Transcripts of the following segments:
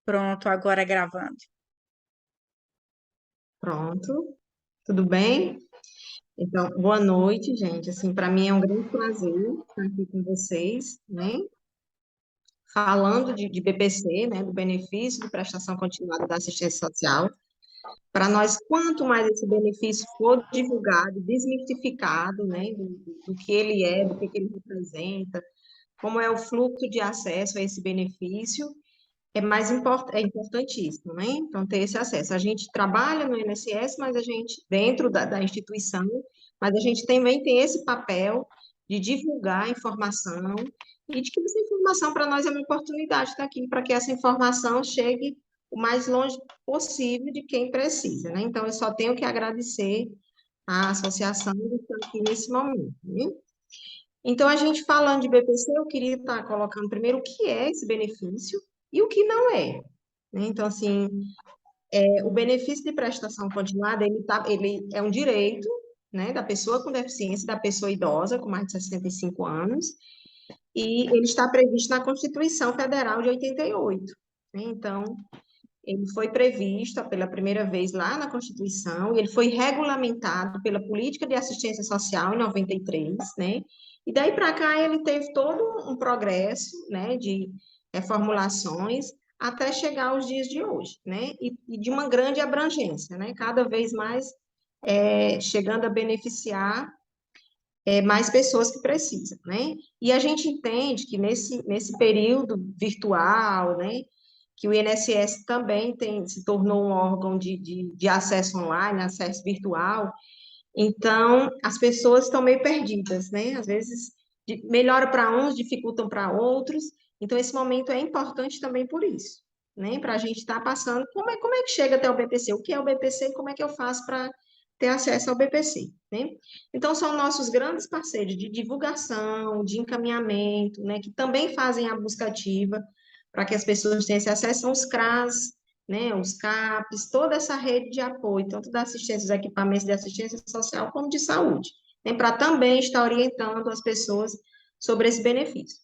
Pronto, agora gravando. Pronto, tudo bem? Então, boa noite, gente. Assim, para mim é um grande prazer estar aqui com vocês, né? Falando de BPC, né? Do benefício de prestação continuada da assistência social. Para nós, quanto mais esse benefício for divulgado, desmistificado, né? Do que ele é, do que ele representa, como é o fluxo de acesso a esse benefício, é importantíssimo, né? Então, ter esse acesso. A gente trabalha no INSS, mas a gente, dentro da instituição, mas a gente também tem esse papel de divulgar a informação e de que essa informação para nós é uma oportunidade de estar aqui para que essa informação chegue o mais longe possível de quem precisa, né? Então, eu só tenho que agradecer à associação de estar aqui nesse momento, né? Então, a gente falando de BPC, eu queria estar colocando primeiro o que é esse benefício e o que não é, né? Então, assim, o benefício de prestação continuada, ele é um direito, né, da pessoa com deficiência, da pessoa idosa com mais de 65 anos, e ele está previsto na Constituição Federal de 88, né? Então, ele foi previsto pela primeira vez lá na Constituição, e ele foi regulamentado pela Política de Assistência Social em 93, né? E daí para cá ele teve todo um progresso, né, de reformulações até chegar aos dias de hoje, né? E de uma grande abrangência, né? Cada vez mais chegando a beneficiar mais pessoas que precisam, né? E a gente entende que nesse período virtual, né, que o INSS também se tornou um órgão de acesso online, acesso virtual, então as pessoas estão meio perdidas, né? Às vezes melhora para uns, dificultam para outros, então esse momento é importante também por isso, né? Para a gente estar passando, como é que chega até o BPC? O que é o BPC e como é que eu faço para ter acesso ao BPC, né? Então são nossos grandes parceiros de divulgação, de encaminhamento, né? Que também fazem a busca ativa para que as pessoas tenham esse acesso, são os CRAS, né, os CAPs, toda essa rede de apoio, tanto da assistência, dos equipamentos de assistência social, como de saúde, né, para também estar orientando as pessoas sobre esse benefício.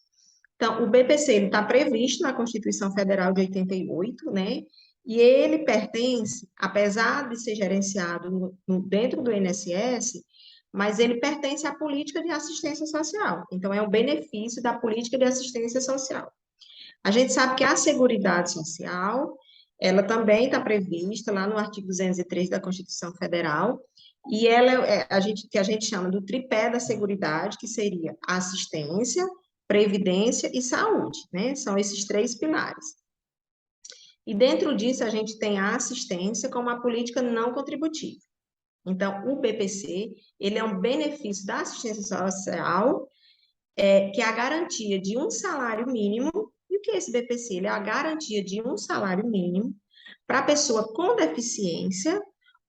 Então, o BPC está previsto na Constituição Federal de 88, né, e ele pertence, apesar de ser gerenciado dentro do INSS, mas ele pertence à política de assistência social. Então, é um benefício da política de assistência social. A gente sabe que a Seguridade Social, ela também está prevista lá no artigo 203 da Constituição Federal, e ela que a gente chama do tripé da Seguridade, que seria assistência, previdência e saúde, né? São esses três pilares. E dentro disso a gente tem a assistência como uma política não contributiva. Então, o BPC, ele é um benefício da assistência social que é a garantia de um salário mínimo. E o que é esse BPC? Ele é a garantia de um salário mínimo para a pessoa com deficiência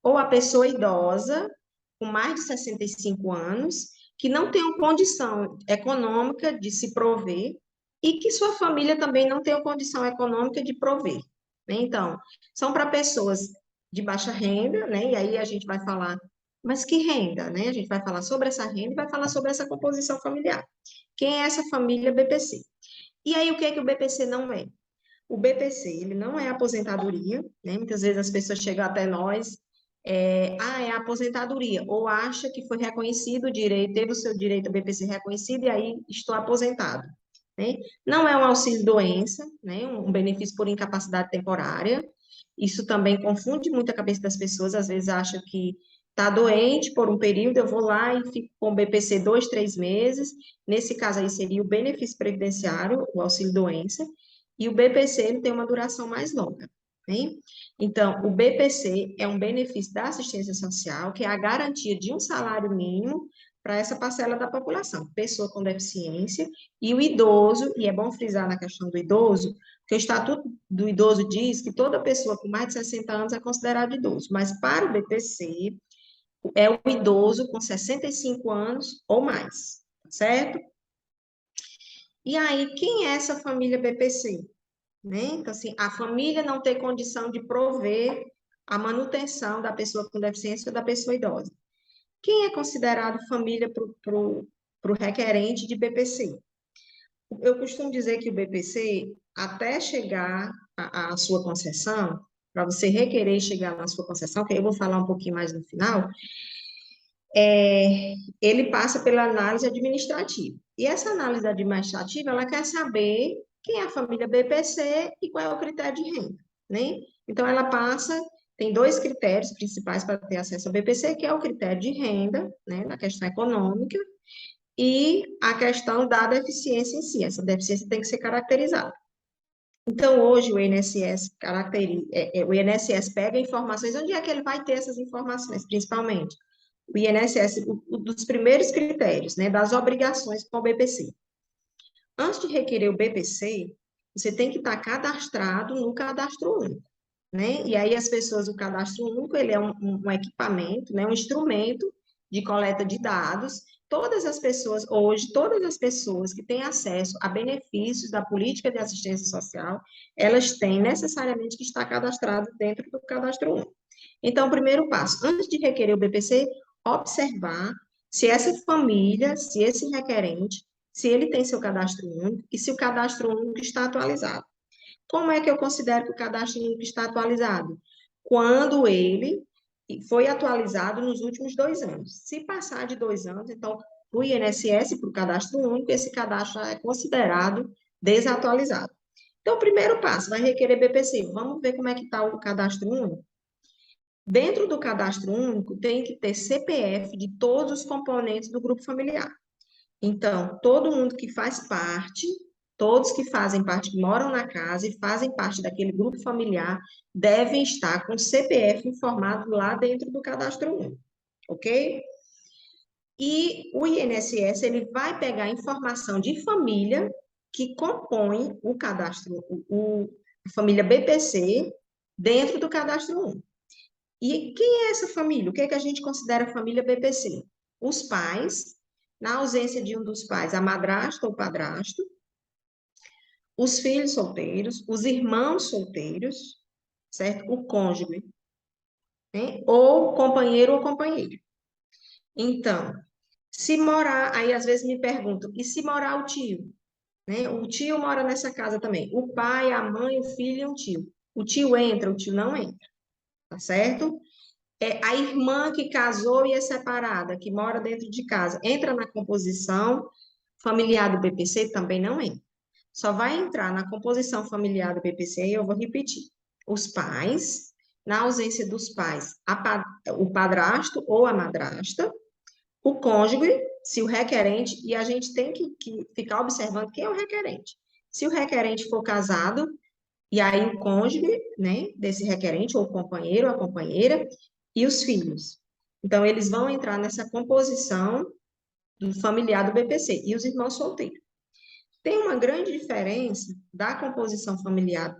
ou a pessoa idosa com mais de 65 anos que não tenham condição econômica de se prover e que sua família também não tenha condição econômica de prover, né? Então, são para pessoas de baixa renda, né? E aí a gente vai falar, mas que renda, né? A gente vai falar sobre essa renda e vai falar sobre essa composição familiar. Quem é essa família BPC? E aí, o que é que o BPC não é? O BPC, ele não é aposentadoria, né? Muitas vezes as pessoas chegam até nós, é a aposentadoria, ou acha que foi reconhecido o direito, teve o seu direito ao BPC reconhecido e aí estou aposentado, né? Não é um auxílio-doença, né? Um benefício por incapacidade temporária. Isso também confunde muito a cabeça das pessoas, às vezes acha que está doente por um período, eu vou lá e fico com o BPC 2, 3 meses. Nesse caso aí seria o benefício previdenciário, o auxílio-doença, e o BPC ele tem uma duração mais longa, né? Então, o BPC é um benefício da assistência social, que é a garantia de um salário mínimo para essa parcela da população, pessoa com deficiência e o idoso, e é bom frisar na questão do idoso, porque o Estatuto do Idoso diz que toda pessoa com mais de 60 anos é considerada idoso, mas para o BPC é o idoso com 65 anos ou mais, certo? E aí, quem é essa família BPC? Né? Então, assim, a família não tem condição de prover a manutenção da pessoa com deficiência ou da pessoa idosa. Quem é considerado família para o requerente de BPC? Eu costumo dizer que o BPC, até chegar à sua concessão, para você requerer chegar na sua concessão, que eu vou falar um pouquinho mais no final, ele passa pela análise administrativa. E essa análise administrativa, ela quer saber quem é a família BPC e qual é o critério de renda, né? Então, ela passa, tem dois critérios principais para ter acesso ao BPC, que é o critério de renda, né, na questão econômica, e a questão da deficiência em si. Essa deficiência tem que ser caracterizada. Então, hoje, o INSS pega informações, onde é que ele vai ter essas informações, principalmente? O INSS, dos primeiros critérios, né, das obrigações com o BPC. Antes de requerer o BPC, você tem que estar cadastrado no cadastro único, né? E aí as pessoas, o cadastro único, ele é um equipamento, né, um instrumento de coleta de dados. Todas as pessoas, hoje, todas as pessoas que têm acesso a benefícios da política de assistência social, elas têm necessariamente que estar cadastrado dentro do cadastro único. Então, o primeiro passo, antes de requerer o BPC, observar se essa família, se esse requerente, se ele tem seu cadastro único e se o cadastro único está atualizado. Como é que eu considero que o cadastro único está atualizado? Quando ele foi atualizado nos últimos 2 anos. Se passar de 2 anos, então, para o INSS, para o cadastro único, esse cadastro é considerado desatualizado. Então, o primeiro passo, vai requerer BPC. Vamos ver como é que está o cadastro único? Dentro do cadastro único, tem que ter CPF de todos os componentes do grupo familiar. Então, todo mundo que faz parte, todos que fazem parte, que moram na casa e fazem parte daquele grupo familiar, devem estar com o CPF informado lá dentro do cadastro único, ok? E o INSS, ele vai pegar a informação de família que compõe o cadastro, a família BPC, dentro do cadastro único. E quem é essa família? O que é que a gente considera família BPC? Os pais, na ausência de um dos pais, a madrasta ou padrasto, os filhos solteiros, os irmãos solteiros, certo? O cônjuge, né? Ou companheiro ou companheira. Então, se morar, aí às vezes me perguntam, e se morar o tio? Né? O tio mora nessa casa também. O pai, a mãe, o filho e um tio. O tio entra, o tio não entra, tá certo? A irmã que casou e é separada, que mora dentro de casa, entra na composição familiar do BPC? Também não entra. Só vai entrar na composição familiar do BPC, eu vou repetir, os pais, na ausência dos pais, o padrasto ou a madrasta, o cônjuge, se o requerente, e a gente tem que ficar observando quem é o requerente. Se o requerente for casado, e aí o cônjuge, né, desse requerente, ou o companheiro ou a companheira, e os filhos. Então, eles vão entrar nessa composição do familiar do BPC, e os irmãos solteiros. Tem uma grande diferença da composição familiar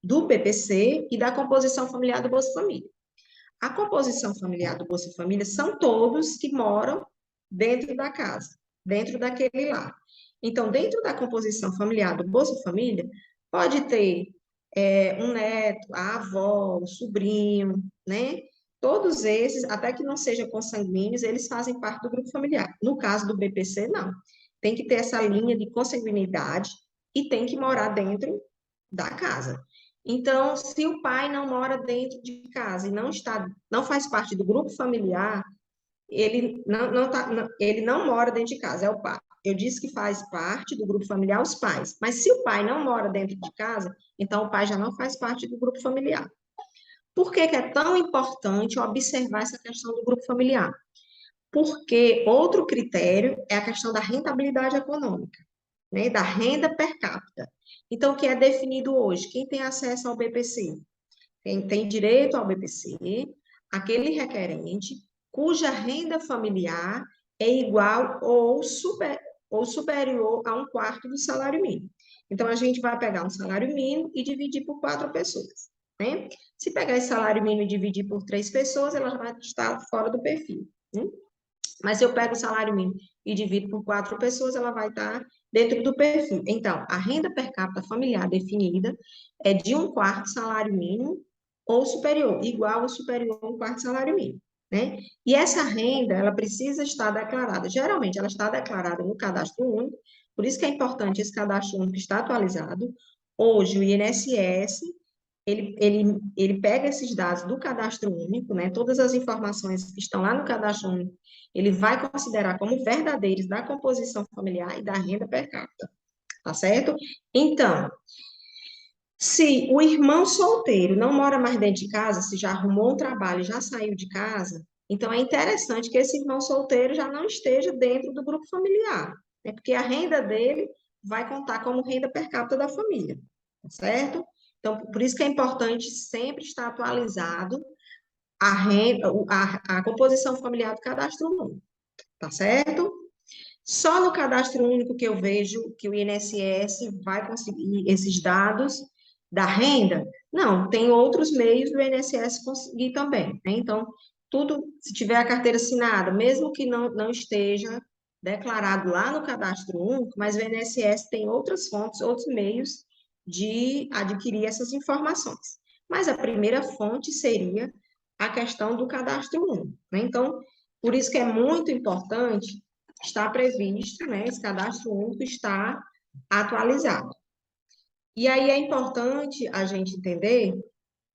do BPC e da composição familiar do Bolsa Família. A composição familiar do Bolsa Família são todos que moram dentro da casa, dentro daquele lar. Então, dentro da composição familiar do Bolsa Família, pode ter um neto, a avó, o sobrinho, né? Todos esses, até que não sejam consanguíneos, eles fazem parte do grupo familiar. No caso do BPC, não. Tem que ter essa linha de consanguinidade e tem que morar dentro da casa. Então, se o pai não mora dentro de casa e não faz parte do grupo familiar, ele não mora dentro de casa, é o pai. Eu disse que faz parte do grupo familiar os pais, mas se o pai não mora dentro de casa, então o pai já não faz parte do grupo familiar. Por que que é tão importante observar essa questão do grupo familiar? Porque outro critério é a questão da rentabilidade econômica, né, da renda per capita. Então, o que é definido hoje? Quem tem acesso ao BPC? Quem tem direito ao BPC, aquele requerente cuja renda familiar é igual ou superior a um quarto do salário mínimo. Então, a gente vai pegar um salário mínimo e dividir por 4 pessoas, né? Se pegar esse salário mínimo e dividir por 3 pessoas, ela já vai estar fora do perfil, né? Mas se eu pego o salário mínimo e divido por 4 pessoas, ela vai estar dentro do perfil. Então, a renda per capita familiar definida é de um quarto salário mínimo ou superior, igual ou superior a um quarto salário mínimo, né? E essa renda, ela precisa estar declarada. Geralmente, ela está declarada no cadastro único, Por isso que é importante esse cadastro único estar atualizado. Hoje, o INSS, ele pega esses dados do cadastro único, né, todas as informações que estão lá no cadastro único, ele vai considerar como verdadeiros da composição familiar e da renda per capita, tá certo? Então, se o irmão solteiro não mora mais dentro de casa, se já arrumou um trabalho, já saiu de casa, então é interessante que esse irmão solteiro já não esteja dentro do grupo familiar, né? Porque a renda dele vai contar como renda per capita da família, tá certo? Então, por isso que é importante sempre estar atualizado a renda, a composição familiar do cadastro único, tá certo? Só no cadastro único que eu vejo que o INSS vai conseguir esses dados da renda? Não, tem outros meios do INSS conseguir também, né? Então, tudo, se tiver a carteira assinada, mesmo que não esteja declarado lá no cadastro único, mas o INSS tem outras fontes, outros meios de adquirir essas informações. Mas a primeira fonte seria a questão do cadastro único, né? Então, por isso que é muito importante está previsto, né? Esse cadastro único está atualizado. E aí é importante a gente entender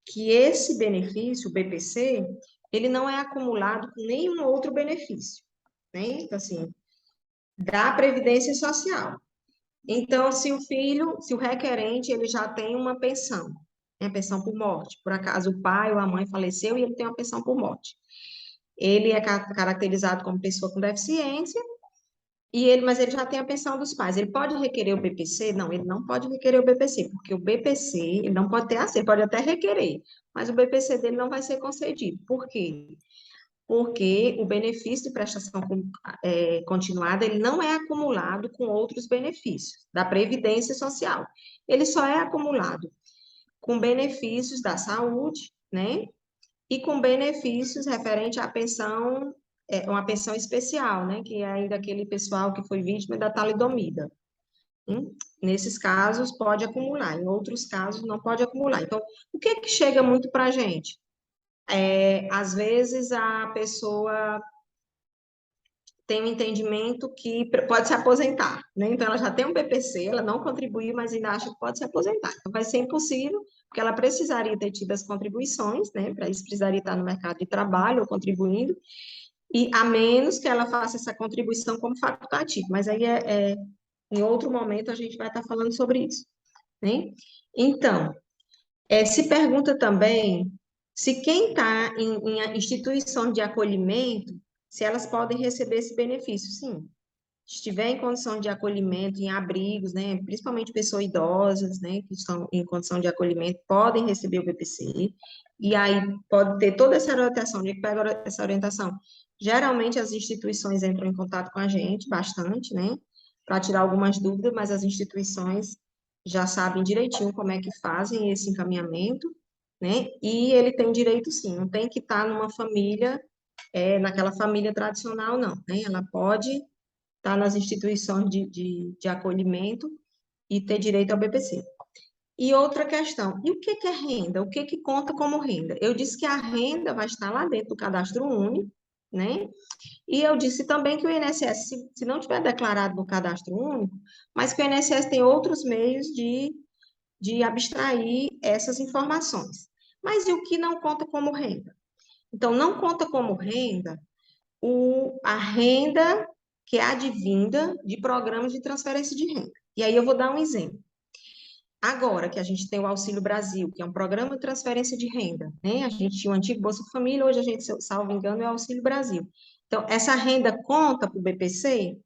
que esse benefício, o BPC, ele não é acumulado com nenhum outro benefício, né? Então, assim, da Previdência Social. Então, se o requerente, ele já tem uma pensão, né? Pensão por morte, por acaso o pai ou a mãe faleceu e ele tem uma pensão por morte. Ele é caracterizado como pessoa com deficiência, mas ele já tem a pensão dos pais. Ele pode requerer o BPC? Não, ele não pode requerer o BPC, porque o BPC, ele não pode ter acesso, ele pode até requerer, mas o BPC dele não vai ser concedido. Por quê? Porque o benefício de prestação continuada, ele não é acumulado com outros benefícios da Previdência Social. Ele só é acumulado com benefícios da saúde, né? E com benefícios referente à pensão, uma pensão especial, né? Que é ainda aquele pessoal que foi vítima da talidomida. Nesses casos, pode acumular, em outros casos, não pode acumular. Então, o que que chega muito para a gente? Às vezes, a pessoa tem um entendimento que pode se aposentar, né? Então, ela já tem um BPC, ela não contribuiu, mas ainda acha que pode se aposentar. Então, vai ser impossível, porque ela precisaria ter tido as contribuições, né? Para isso, precisaria estar no mercado de trabalho ou contribuindo, e a menos que ela faça essa contribuição como facultativo. Mas aí, em outro momento, a gente vai estar falando sobre isso, né? Então, se pergunta também se quem está em instituição de acolhimento, se elas podem receber esse benefício. Sim, se estiver em condição de acolhimento, em abrigos, né, principalmente pessoas idosas, né, que estão em condição de acolhimento, podem receber o BPC, e aí pode ter toda essa orientação. Onde é que pega essa orientação? Geralmente as instituições entram em contato com a gente bastante, né, para tirar algumas dúvidas, mas as instituições já sabem direitinho como é que fazem esse encaminhamento, né, e ele tem direito sim, não tem que estar numa família, naquela família tradicional, não, né, ela pode estar nas instituições de acolhimento e ter direito ao BPC. E outra questão, e o que que é renda? O que que conta como renda? Eu disse que a renda vai estar lá dentro do cadastro único, né? E eu disse também que o INSS, se não tiver declarado no cadastro único, mas que o INSS tem outros meios de abstrair essas informações. Mas e o que não conta como renda? Então, não conta como renda a renda que é advinda de programas de transferência de renda. E aí eu vou dar um exemplo. Agora que a gente tem o Auxílio Brasil, que é um programa de transferência de renda, né? A gente tinha o antigo Bolsa Família, hoje a gente, salvo engano, é o Auxílio Brasil. Então, essa renda conta para o BPC,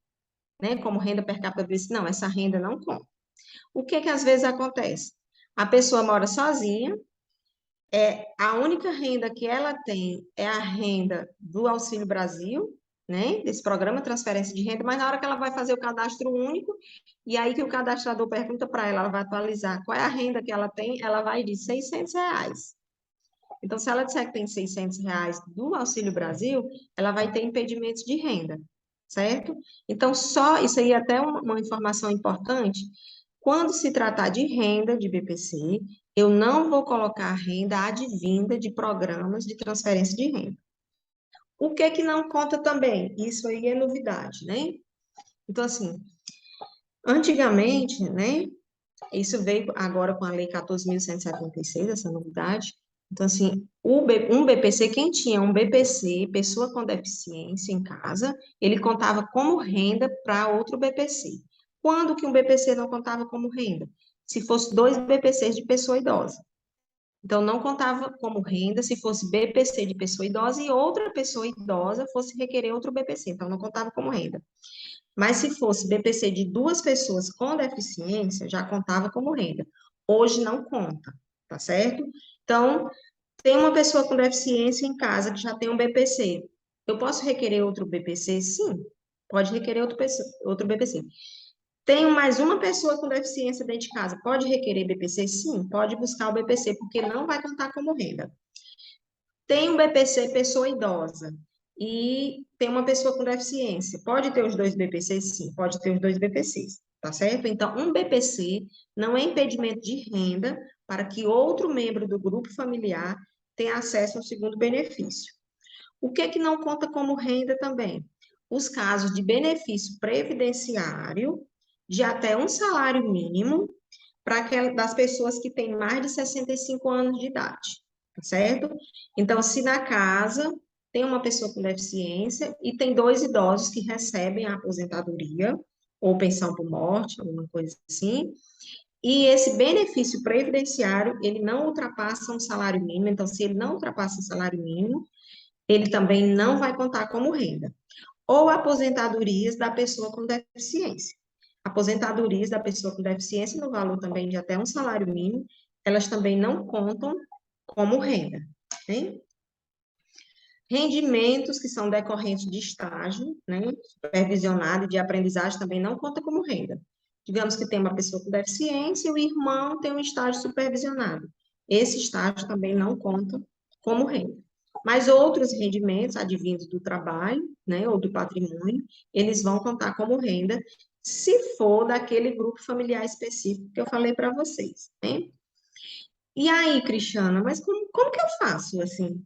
né? Como renda per capita do BPC? Não, essa renda não conta. O que que às vezes acontece? A pessoa mora sozinha, a única renda que ela tem é a renda do Auxílio Brasil, né? Desse programa de transferência de renda, mas na hora que ela vai fazer o cadastro único, e aí que o cadastrador pergunta para ela, ela vai atualizar qual é a renda que ela tem, ela vai de R$ 600. Então, se ela disser que tem R$ 600 do Auxílio Brasil, ela vai ter impedimentos de renda, certo? Então, só isso aí é até uma informação importante. Quando se tratar de renda de BPC, eu não vou colocar renda advinda de programas de transferência de renda. O que não conta também? Isso aí é novidade, né? Então, assim, Antigamente, né, isso veio agora com a Lei 14.176, essa novidade. Então, assim, um BPC, quem tinha um BPC, pessoa com deficiência em casa, ele contava como renda para outro BPC. Quando que um BPC não contava como renda? Se fosse dois BPCs de pessoa idosa. Então, não contava como renda se fosse BPC de pessoa idosa e outra pessoa idosa fosse requerer outro BPC. Então, não contava como renda. Mas se fosse BPC de duas pessoas com deficiência, já contava como renda. Hoje não conta, tá certo? Então, tem uma pessoa com deficiência em casa que já tem um BPC. Eu posso requerer outro BPC? Sim, pode requerer outro BPC. Tenho mais uma pessoa com deficiência dentro de casa. Pode requerer BPC? Sim, pode buscar o BPC, porque não vai contar como renda. Tem um BPC pessoa idosa e tem uma pessoa com deficiência. Pode ter os dois BPCs? Sim, pode ter os dois BPCs, tá certo? Então, um BPC não é impedimento de renda para que outro membro do grupo familiar tenha acesso ao segundo benefício. O que é que não conta como renda também? Os casos de benefício previdenciário de até um salário mínimo para das pessoas que têm mais de 65 anos de idade, tá certo? Então, se na casa tem uma pessoa com deficiência e tem dois idosos que recebem a aposentadoria ou pensão por morte, alguma coisa assim, e esse benefício previdenciário, ele não ultrapassa um salário mínimo, então, se ele não ultrapassa o salário mínimo, ele também não vai contar como renda. Ou aposentadorias da pessoa com deficiência. Aposentadorias da pessoa com deficiência no valor também de até um salário mínimo, elas também não contam como renda, né? Rendimentos que são decorrentes de estágio, né, supervisionado e de aprendizagem também não conta como renda. Digamos que tem uma pessoa com deficiência e o irmão tem um estágio supervisionado. Esse estágio também não conta como renda. Mas outros rendimentos advindos do trabalho, né, ou do patrimônio, eles vão contar como renda se for daquele grupo familiar específico que eu falei para vocês, né? E aí, Cristiana, mas como que eu faço, assim?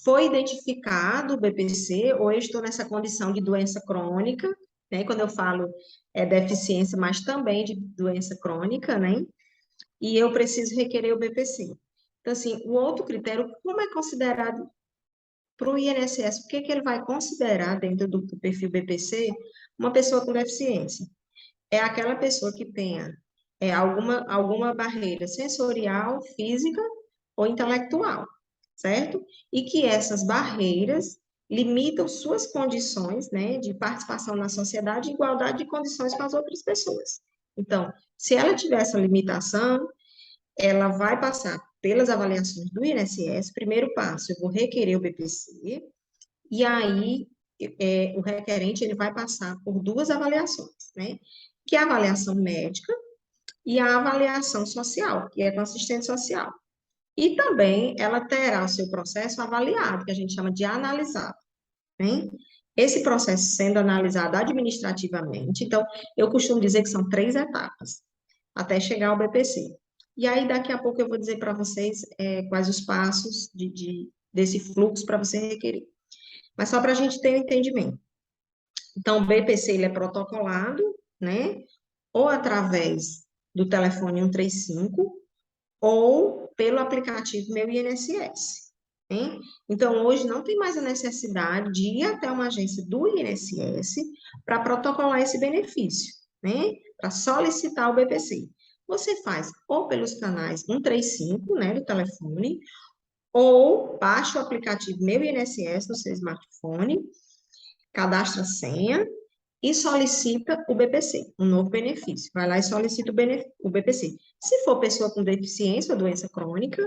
Foi identificado o BPC, ou eu estou nessa condição de doença crônica, né? Quando eu falo deficiência, mas também de doença crônica, né? E eu preciso requerer o BPC. Então, assim, o outro critério, como é considerado para o INSS? O que que ele vai considerar dentro do perfil BPC uma pessoa com deficiência? É aquela pessoa que tenha alguma barreira sensorial, física ou intelectual, certo? E que essas barreiras limitam suas condições, né, de participação na sociedade e igualdade de condições com as outras pessoas. Então, se ela tiver essa limitação, ela vai passar pelas avaliações do INSS. Primeiro passo, eu vou requerer o BPC, e aí o requerente ele vai passar por duas avaliações, né? Que é a avaliação médica e a avaliação social, que é com assistente social. E também ela terá o seu processo avaliado, que a gente chama de analisado, né? Esse processo sendo analisado administrativamente, então, eu costumo dizer que são 3 etapas, até chegar ao BPC. E aí, daqui a pouco, eu vou dizer para vocês quais os passos desse fluxo para você requerer. Mas só para a gente ter um entendimento. Então, o BPC, ele é protocolado, né? Ou através do telefone 135, ou pelo aplicativo Meu INSS. Né? Então, hoje não tem mais a necessidade de ir até uma agência do INSS para protocolar esse benefício, né? Para solicitar o BPC. Você faz ou pelos canais 135, né, do telefone, ou baixa o aplicativo Meu INSS no seu smartphone, cadastra a senha e solicita o BPC, um novo benefício. Vai lá e solicita o BPC. Se for pessoa com deficiência ou doença crônica,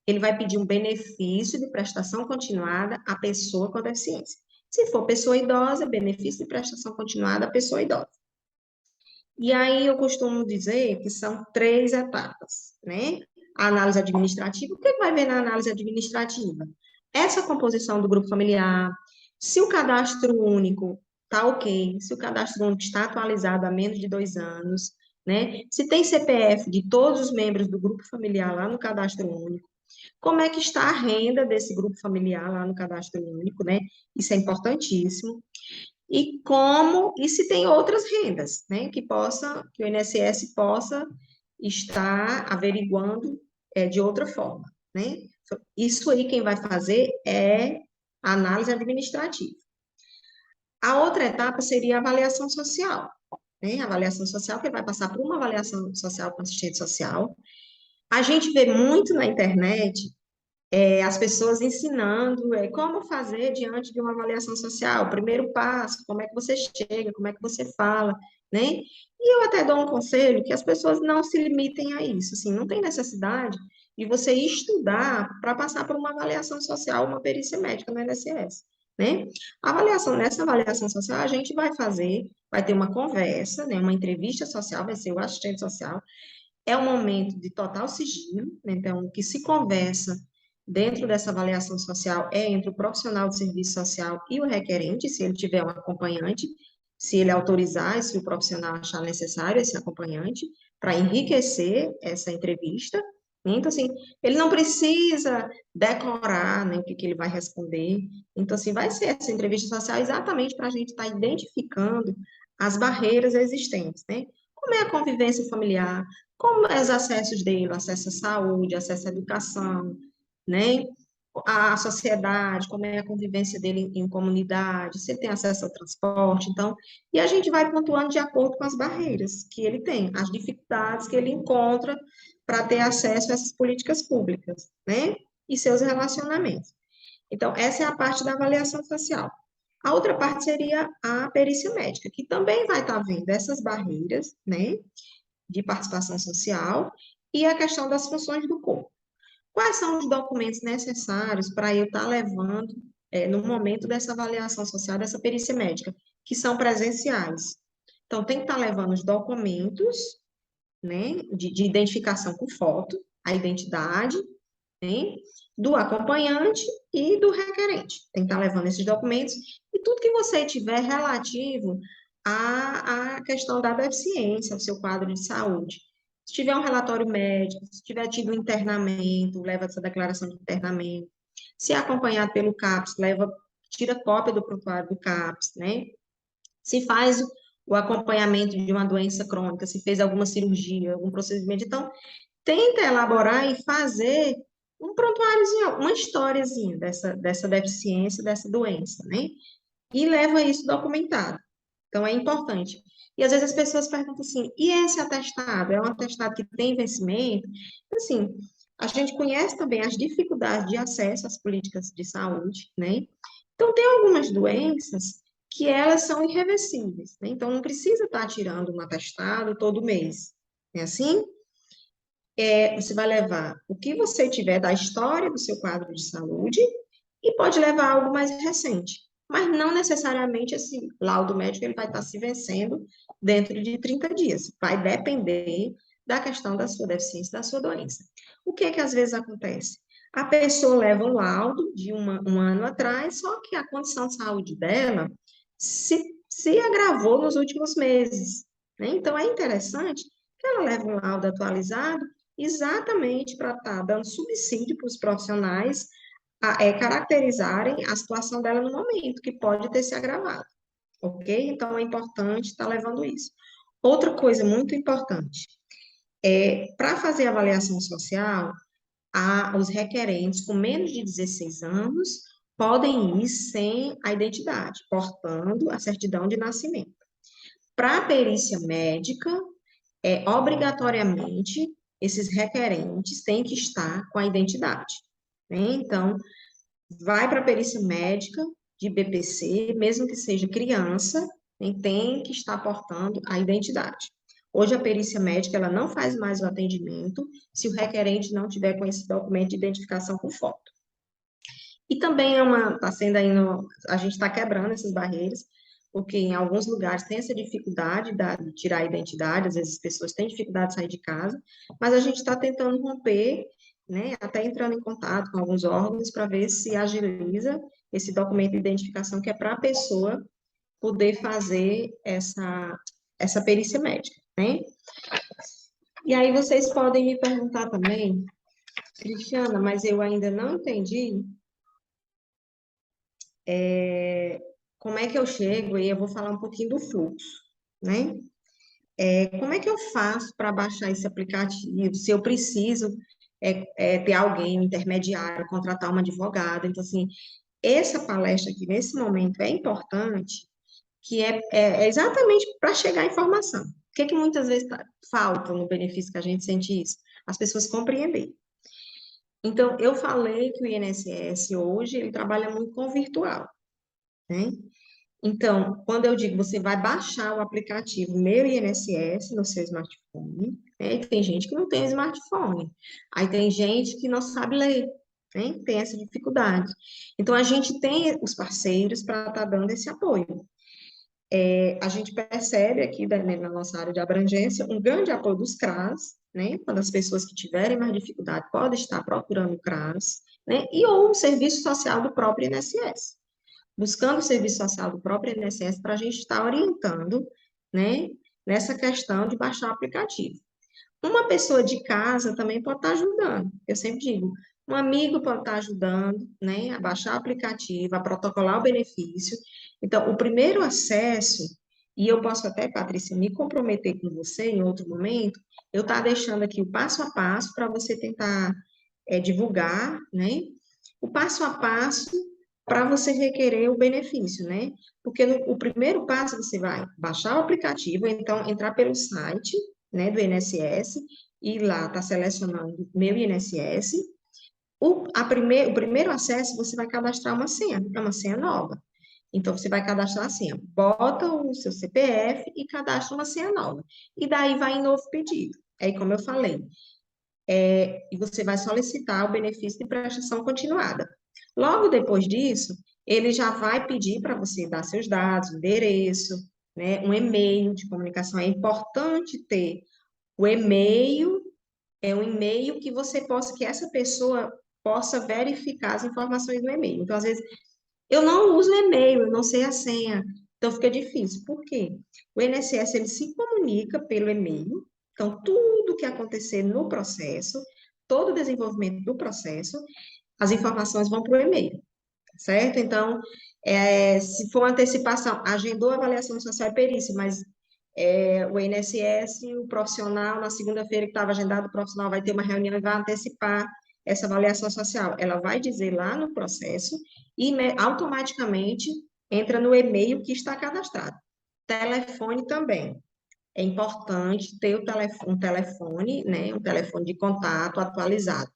ele vai pedir um benefício de prestação continuada à pessoa com deficiência. Se for pessoa idosa, benefício de prestação continuada à pessoa idosa. E aí eu costumo dizer que são 3 etapas, né? A análise administrativa, o que vai ver na análise administrativa? Essa composição do grupo familiar, se o cadastro único está ok, se o cadastro único está atualizado há menos de 2 anos, né? Se tem CPF de todos os membros do grupo familiar lá no cadastro único, como é que está a renda desse grupo familiar lá no cadastro único, né? Isso é importantíssimo. e se tem outras rendas, né, que o INSS possa estar averiguando de outra forma, né? Isso aí quem vai fazer é a análise administrativa. A outra etapa seria a avaliação social, né? A avaliação social, que vai passar por uma avaliação social com assistente social. A gente vê muito na internet as pessoas ensinando como fazer diante de uma avaliação social, o primeiro passo, como é que você chega, como é que você fala, né? E eu até dou um conselho que as pessoas não se limitem a isso, assim, não tem necessidade de você estudar para passar por uma avaliação social, uma perícia médica no INSS, né? Nessa avaliação social, a gente vai fazer, vai ter uma conversa, né, uma entrevista social, vai ser o assistente social, é um momento de total sigilo, né? Então, o que se conversa dentro dessa avaliação social é entre o profissional de serviço social e o requerente, se ele tiver um acompanhante, se ele autorizar, e se o profissional achar necessário esse acompanhante, para enriquecer essa entrevista, né? Então, assim, ele não precisa decorar, né, o que ele vai responder. Então, assim, vai ser essa entrevista social exatamente para a gente estar identificando as barreiras existentes, né? Como é a convivência familiar, como é os acessos dele, o acesso à saúde, acesso à educação, né? A sociedade, como é a convivência dele em comunidade, se ele tem acesso ao transporte, então, e a gente vai pontuando de acordo com as barreiras que ele tem, as dificuldades que ele encontra para ter acesso a essas políticas públicas, né? E seus relacionamentos. Então, essa é a parte da avaliação social. A outra parte seria a perícia médica, que também vai estar vendo essas barreiras, né? De participação social e a questão das funções do corpo. Quais são os documentos necessários para eu estar levando no momento dessa avaliação social, dessa perícia médica, que são presenciais? Então, tem que estar levando os documentos, né, de identificação com foto, a identidade, né, do acompanhante e do requerente. Tem que estar levando esses documentos e tudo que você tiver relativo à questão da deficiência, ao seu quadro de saúde. Se tiver um relatório médico, se tiver tido um internamento, leva essa declaração de internamento. Se é acompanhado pelo CAPS, tira cópia do prontuário do CAPS, né? Se faz o acompanhamento de uma doença crônica, se fez alguma cirurgia, algum procedimento. Então, tenta elaborar e fazer um prontuáriozinho, uma historiazinha dessa deficiência, dessa doença, né? E leva isso documentado. Então, é importante. E às vezes as pessoas perguntam assim: e esse atestado? É um atestado que tem vencimento? Assim, a gente conhece também as dificuldades de acesso às políticas de saúde, né? Então, tem algumas doenças que elas são irreversíveis, né? Então, não precisa estar tirando um atestado todo mês. É assim? Você vai levar o que você tiver da história do seu quadro de saúde e pode levar algo mais recente. Mas não necessariamente esse laudo médico ele vai estar se vencendo dentro de 30 dias. Vai depender da questão da sua deficiência, da sua doença. O que é que às vezes acontece? A pessoa leva um laudo de um ano atrás, só que a condição de saúde dela se agravou nos últimos meses, né? Então, é interessante que ela leve um laudo atualizado exatamente para estar dando subsídio para os profissionais caracterizarem a situação dela no momento, que pode ter se agravado, ok? Então, é importante estar levando isso. Outra coisa muito importante, para fazer avaliação social, os requerentes com menos de 16 anos podem ir sem a identidade, portando a certidão de nascimento. Para a perícia médica, obrigatoriamente, esses requerentes têm que estar com a identidade, né? Então, vai para a perícia médica de BPC, mesmo que seja criança, né, tem que estar portando a identidade. Hoje, a perícia médica, ela não faz mais o atendimento se o requerente não tiver com esse documento de identificação com foto. E também está sendo aí, a gente está quebrando essas barreiras, porque em alguns lugares tem essa dificuldade de tirar a identidade, às vezes as pessoas têm dificuldade de sair de casa, mas a gente está tentando romper, né, até entrando em contato com alguns órgãos para ver se agiliza esse documento de identificação que é para a pessoa poder fazer essa perícia médica, né? E aí vocês podem me perguntar também, Cristiana, mas eu ainda não entendi como é que eu chego, e eu vou falar um pouquinho do fluxo, né? Como é que eu faço para baixar esse aplicativo? Se eu preciso ter alguém intermediário, contratar uma advogada. Então, assim, essa palestra aqui, nesse momento, é importante, que é exatamente para chegar à informação. O que que muitas vezes falta no benefício que a gente sente isso? As pessoas compreender. Então, eu falei que o INSS hoje, ele trabalha muito com o virtual, né? Então, quando eu digo você vai baixar o aplicativo Meu INSS no seu smartphone, né? E tem gente que não tem smartphone. Aí tem gente que não sabe ler, né? Tem essa dificuldade. Então, a gente tem os parceiros para estar dando esse apoio. A gente percebe aqui né, na nossa área de abrangência um grande apoio dos CRAS, né? Quando as pessoas que tiverem mais dificuldade podem estar procurando o CRAS, né? E ou o serviço social do próprio INSS, buscando o serviço social do próprio INSS para a gente estar orientando, né, nessa questão de baixar o aplicativo. Uma pessoa de casa também pode estar ajudando. Eu sempre digo, um amigo pode estar ajudando, né, a baixar o aplicativo, a protocolar o benefício. Então, o primeiro acesso, e eu posso até, Patrícia, me comprometer com você em outro momento, eu estar deixando aqui o passo a passo para você tentar divulgar, né, o passo a passo para você requerer o benefício, né? Porque o primeiro passo você vai baixar o aplicativo, então entrar pelo site, né, do INSS, e lá tá selecionando Meu INSS. O primeiro acesso você vai cadastrar uma senha, é uma senha nova. Então, você vai cadastrar a senha, bota o seu CPF e cadastra uma senha nova. E daí vai em novo pedido. Aí, como eu falei, e você vai solicitar o benefício de prestação continuada. Logo depois disso, ele já vai pedir para você dar seus dados, endereço, né, um e-mail de comunicação. É importante ter o e-mail, um e-mail que você possa, que essa pessoa possa verificar as informações do e-mail. Então, às vezes, eu não uso e-mail, eu não sei a senha, então fica difícil. Por quê? O INSS, ele se comunica pelo e-mail, então tudo que acontecer no processo, todo o desenvolvimento do processo, as informações vão para o e-mail, certo? Então, se for antecipação, agendou a avaliação social e perícia, mas o INSS, o profissional, na segunda-feira que estava agendado, o profissional vai ter uma reunião e vai antecipar essa avaliação social. Ela vai dizer lá no processo e automaticamente entra no e-mail que está cadastrado. Telefone também. É importante ter um telefone, né, um telefone de contato atualizado.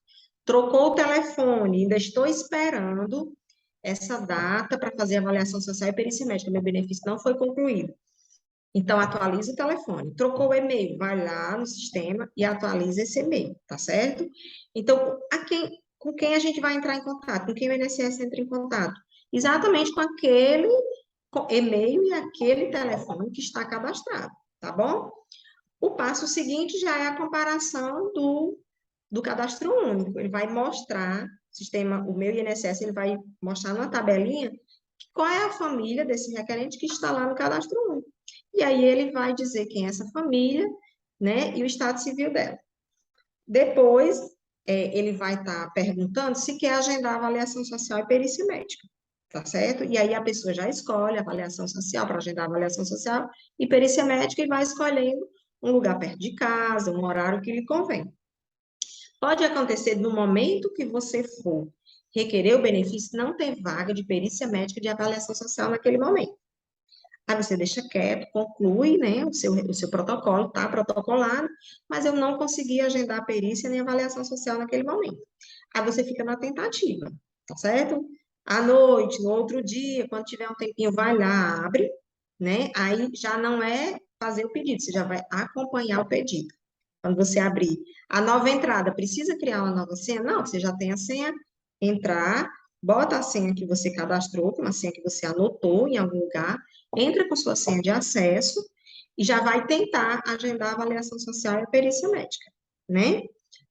Trocou o telefone, ainda estou esperando essa data para fazer a avaliação social e perícia médica, meu benefício não foi concluído. Então, atualiza o telefone. Trocou o e-mail, vai lá no sistema e atualiza esse e-mail, tá certo? Então, com quem a gente vai entrar em contato? Com quem o INSS entra em contato? Exatamente com aquele e-mail e aquele telefone que está cadastrado, tá bom? O passo seguinte já é a comparação do cadastro único. Ele vai mostrar, o meu INSS, ele vai mostrar numa tabelinha qual é a família desse requerente que está lá no cadastro único. E aí ele vai dizer quem é essa família, né, e o estado civil dela. Depois, ele vai estar perguntando se quer agendar avaliação social e perícia médica, tá certo? E aí a pessoa já escolhe a avaliação social, para agendar a avaliação social e perícia médica, e vai escolhendo um lugar perto de casa, um horário que lhe convém. Pode acontecer no momento que você for requerer o benefício, não ter vaga de perícia médica de avaliação social naquele momento. Aí você deixa quieto, conclui, né, o seu protocolo, tá protocolado, mas eu não consegui agendar a perícia nem avaliação social naquele momento. Aí você fica na tentativa, tá certo? À noite, no outro dia, quando tiver um tempinho, vai lá, abre, né? Aí já não é fazer o pedido, você já vai acompanhar o pedido. Quando você abrir a nova entrada, precisa criar uma nova senha? Não, você já tem a senha, entrar, bota a senha que você cadastrou, uma senha que você anotou em algum lugar, entra com sua senha de acesso e já vai tentar agendar a avaliação social e a perícia médica, né?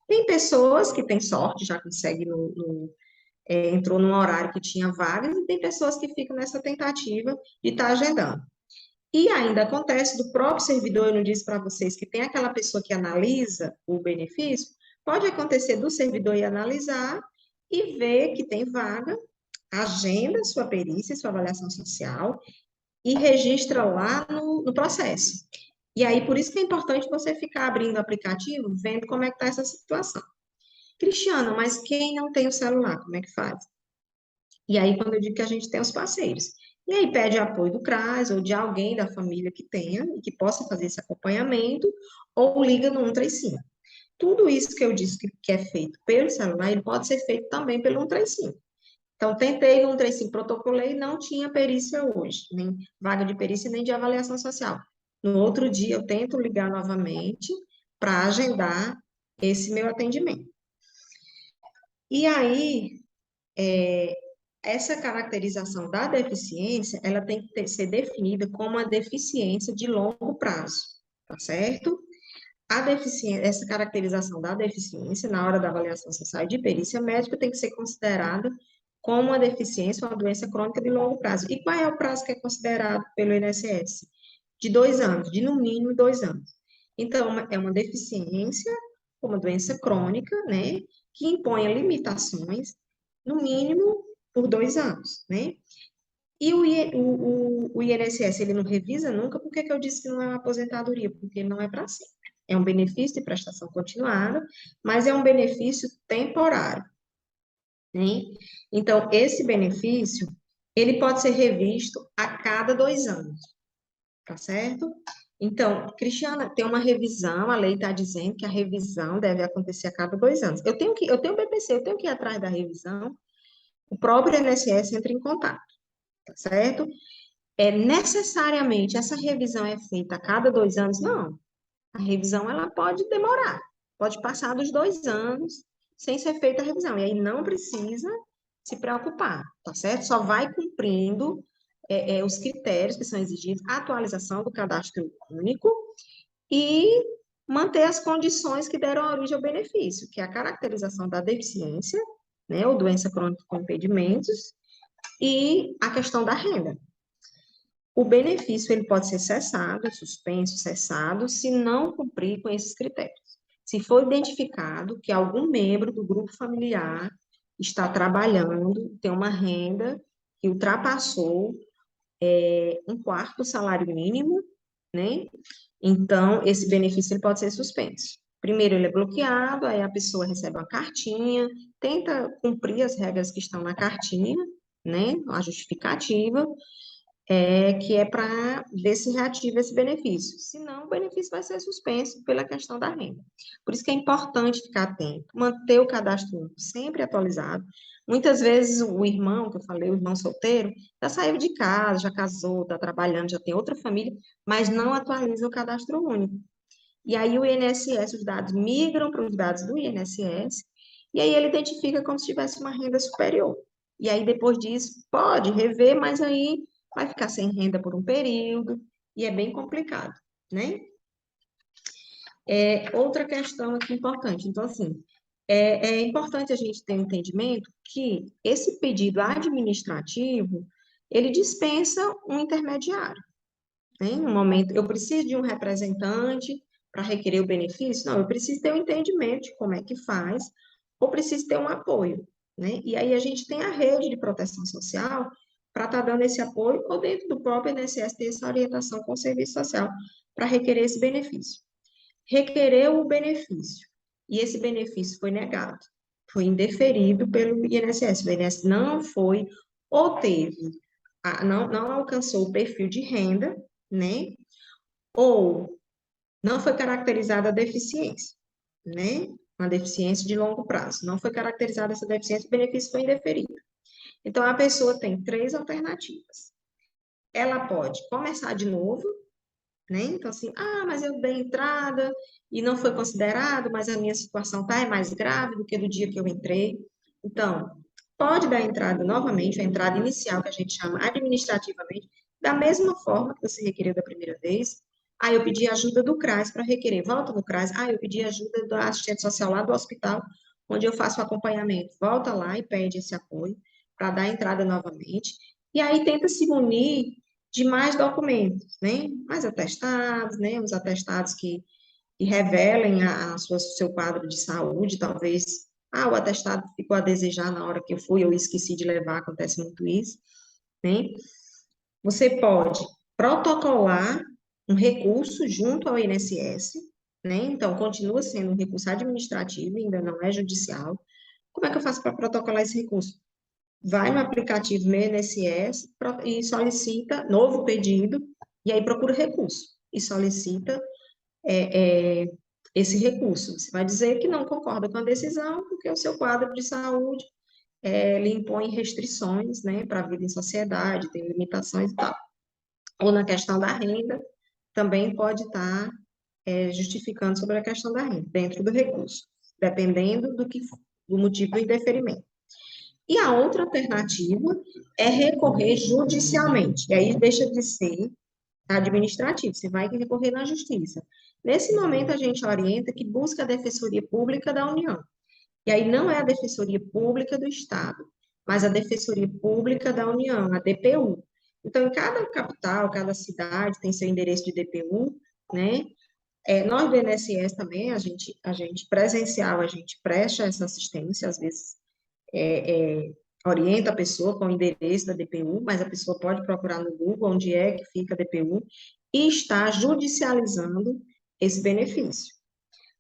Tem pessoas que têm sorte, já consegue entrou num horário que tinha vagas, e tem pessoas que ficam nessa tentativa de estar agendando. E ainda acontece do próprio servidor, eu não disse para vocês que tem aquela pessoa que analisa o benefício, pode acontecer do servidor ir analisar e ver que tem vaga, agenda sua perícia, sua avaliação social e registra lá no processo. E aí, por isso que é importante você ficar abrindo o aplicativo, vendo como é que está essa situação. Cristiana, mas quem não tem o celular, como é que faz? E aí, quando eu digo que a gente tem os parceiros. E aí, pede apoio do CRAS ou de alguém da família que tenha e que possa fazer esse acompanhamento, ou liga no 135. Tudo isso que eu disse que é feito pelo celular, ele pode ser feito também pelo 135. Então, tentei no 135, protocolei, não tinha perícia hoje, nem vaga de perícia, nem de avaliação social. No outro dia, eu tento ligar novamente para agendar esse meu atendimento. E aí, essa caracterização da deficiência, ela tem que ser definida como uma deficiência de longo prazo, tá certo? A deficiência, essa caracterização da deficiência, na hora da avaliação social e de perícia médica, tem que ser considerada como uma deficiência, uma doença crônica de longo prazo. E qual é o prazo que é considerado pelo INSS? De 2 anos, de no mínimo 2 anos. Então, é uma deficiência, uma doença crônica, né, que impõe limitações, no mínimo por 2 anos, né? E o INSS, ele não revisa nunca, por que que eu disse que não é uma aposentadoria? Porque não é para sempre. É um benefício de prestação continuada, mas é um benefício temporário, né? Então, esse benefício, ele pode ser revisto a cada 2 anos, tá certo? Então, Cristiana, tem uma revisão, a lei está dizendo que a revisão deve acontecer a cada 2 anos. Eu tenho BPC, eu tenho que ir atrás da revisão, o próprio INSS entra em contato, tá certo? Necessariamente essa revisão é feita a cada 2 anos? Não. A revisão ela pode demorar, pode passar dos 2 anos sem ser feita a revisão. E aí não precisa se preocupar, tá certo? Só vai cumprindo os critérios que são exigidos, a atualização do cadastro único e manter as condições que deram origem ao benefício, que é a caracterização da deficiência, né, ou doença crônica com impedimentos, e a questão da renda. O benefício ele pode ser cessado, suspenso, cessado, se não cumprir com esses critérios. Se for identificado que algum membro do grupo familiar está trabalhando, tem uma renda que ultrapassou um quarto do salário mínimo, né? Então, esse benefício ele pode ser suspenso. Primeiro ele é bloqueado, aí a pessoa recebe uma cartinha, tenta cumprir as regras que estão na cartinha, né? A justificativa, que é para ver se reativa esse benefício. Senão, o benefício vai ser suspenso pela questão da renda. Por isso que é importante ficar atento, manter o cadastro único sempre atualizado. Muitas vezes o irmão, que eu falei, o irmão solteiro, já saiu de casa, já casou, está trabalhando, já tem outra família, mas não atualiza o cadastro único. E aí o INSS, os dados migram para os dados do INSS, e aí ele identifica como se tivesse uma renda superior. E aí depois disso pode rever, mas aí vai ficar sem renda por um período, e é bem complicado, né? Outra questão aqui importante. Então, assim, é importante a gente ter um entendimento que esse pedido administrativo, ele dispensa um intermediário. Né? No momento, eu preciso de um representante para requerer o benefício? Não, eu preciso ter um entendimento de como é que faz, ou preciso ter um apoio, né? E aí a gente tem a rede de proteção social para estar dando esse apoio, ou dentro do próprio INSS ter essa orientação com o serviço social para requerer esse benefício. Requereu o benefício, e esse benefício foi negado, foi indeferido pelo INSS, o INSS não foi, ou teve, não alcançou o perfil de renda, né? Ou não foi caracterizada a deficiência, né? Uma deficiência de longo prazo. Não foi caracterizada essa deficiência, o benefício foi indeferido. Então, a pessoa tem três alternativas. Ela pode começar de novo, né? Então, assim, mas eu dei entrada e não foi considerado, mas a minha situação tá mais grave do que do dia que eu entrei. Então, pode dar entrada novamente, a entrada inicial, que a gente chama administrativamente, da mesma forma que você requeriu da primeira vez. Aí eu pedi ajuda do CRAS para requerer, volta no CRAS. Eu pedi ajuda da assistente social lá do hospital, onde eu faço o acompanhamento. Volta lá e pede esse apoio para dar entrada novamente. E aí tenta se munir de mais documentos, né? Mais atestados, né? Os atestados que revelem seu quadro de saúde, talvez Ah, o atestado ficou a desejar na hora que eu fui, eu esqueci de levar, acontece muito isso, né? Você pode protocolar um recurso junto ao INSS, né? Então, continua sendo um recurso administrativo, ainda não é judicial. Como é que eu faço para protocolar esse recurso? Vai no aplicativo Meu INSS e solicita novo pedido, e aí procura recurso, e solicita esse recurso. Você vai dizer que não concorda com a decisão, porque o seu quadro de saúde lhe impõe restrições, né, para a vida em sociedade, tem limitações e tal. Ou na questão da renda, também pode estar justificando sobre a questão da renda, dentro do recurso, dependendo do motivo do indeferimento. E a outra alternativa é recorrer judicialmente, e aí deixa de ser administrativo, você vai recorrer na justiça. Nesse momento, a gente orienta que busca a Defensoria Pública da União, e aí não é a Defensoria Pública do Estado, mas a Defensoria Pública da União, a DPU. Então, em cada capital, cada cidade tem seu endereço de DPU, né? Nós do INSS também, a gente presencial, a gente presta essa assistência, às vezes orienta a pessoa com o endereço da DPU, mas a pessoa pode procurar no Google onde é que fica a DPU e está judicializando esse benefício.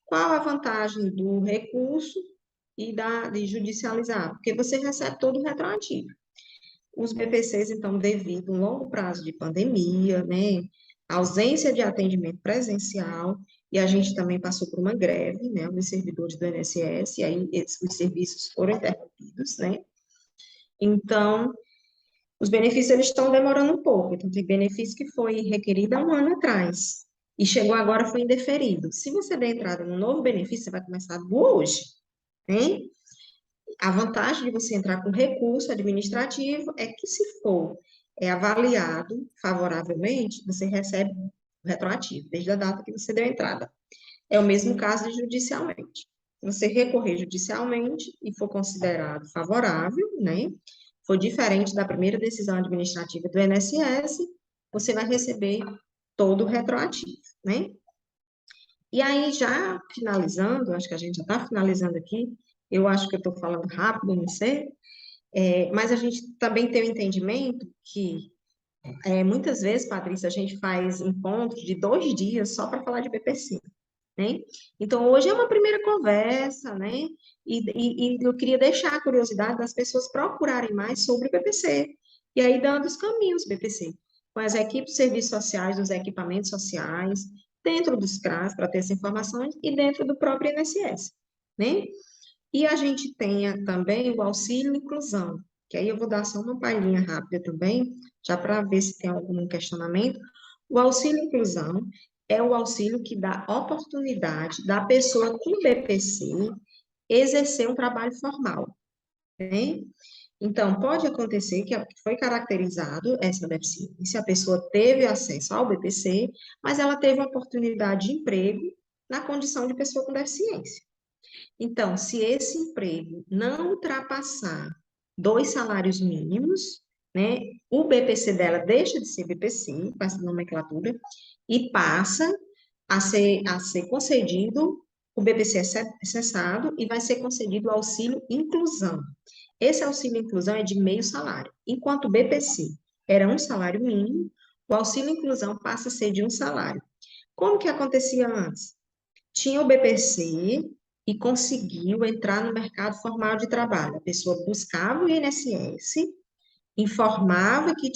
Qual a vantagem do recurso e de judicializar? Porque você recebe todo o retroativo. Os BPCs, então, devido a um longo prazo de pandemia, né, ausência de atendimento presencial, e a gente também passou por uma greve, né, os servidores do INSS, e aí os serviços foram interrompidos, né, então, os benefícios eles estão demorando um pouco. Então, tem benefício que foi requerido há um ano atrás e chegou agora, foi indeferido. Se você der entrada no novo benefício, você vai começar do hoje, hein? A vantagem de você entrar com recurso administrativo é que, se for avaliado favoravelmente, você recebe o retroativo, desde a data que você deu entrada. É o mesmo caso de judicialmente. Se você recorrer judicialmente e for considerado favorável, né? For diferente da primeira decisão administrativa do INSS, você vai receber todo o retroativo, né? E aí, já finalizando, acho que a gente já está finalizando aqui, eu acho que eu estou falando rápido, não sei, mas a gente também tem o entendimento que, muitas vezes, Patrícia, a gente faz encontros de 2 dias só para falar de BPC, né? Então, hoje é uma primeira conversa, né? E eu queria deixar a curiosidade das pessoas procurarem mais sobre o BPC, e aí dando os caminhos do BPC, com as equipes de serviços sociais, dos equipamentos sociais, dentro dos CRAS, para ter essa informação, e dentro do próprio INSS, né? E a gente tenha também o auxílio inclusão, que aí eu vou dar só uma palhinha rápida também, já para ver se tem algum questionamento. O auxílio inclusão é o auxílio que dá oportunidade da pessoa com BPC exercer um trabalho formal, né? Então, pode acontecer que foi caracterizado essa deficiência, a pessoa teve acesso ao BPC, mas ela teve uma oportunidade de emprego na condição de pessoa com deficiência. Então, se esse emprego não ultrapassar 2 salários mínimos, né, o BPC dela deixa de ser BPC, passa a nomenclatura, e passa a ser concedido, o BPC é cessado e vai ser concedido o auxílio inclusão. Esse auxílio inclusão é de meio salário, enquanto o BPC era 1 salário mínimo, o auxílio inclusão passa a ser de 1 salário. Como que acontecia antes? Tinha o BPC e conseguiu entrar no mercado formal de trabalho. A pessoa buscava o INSS, informava que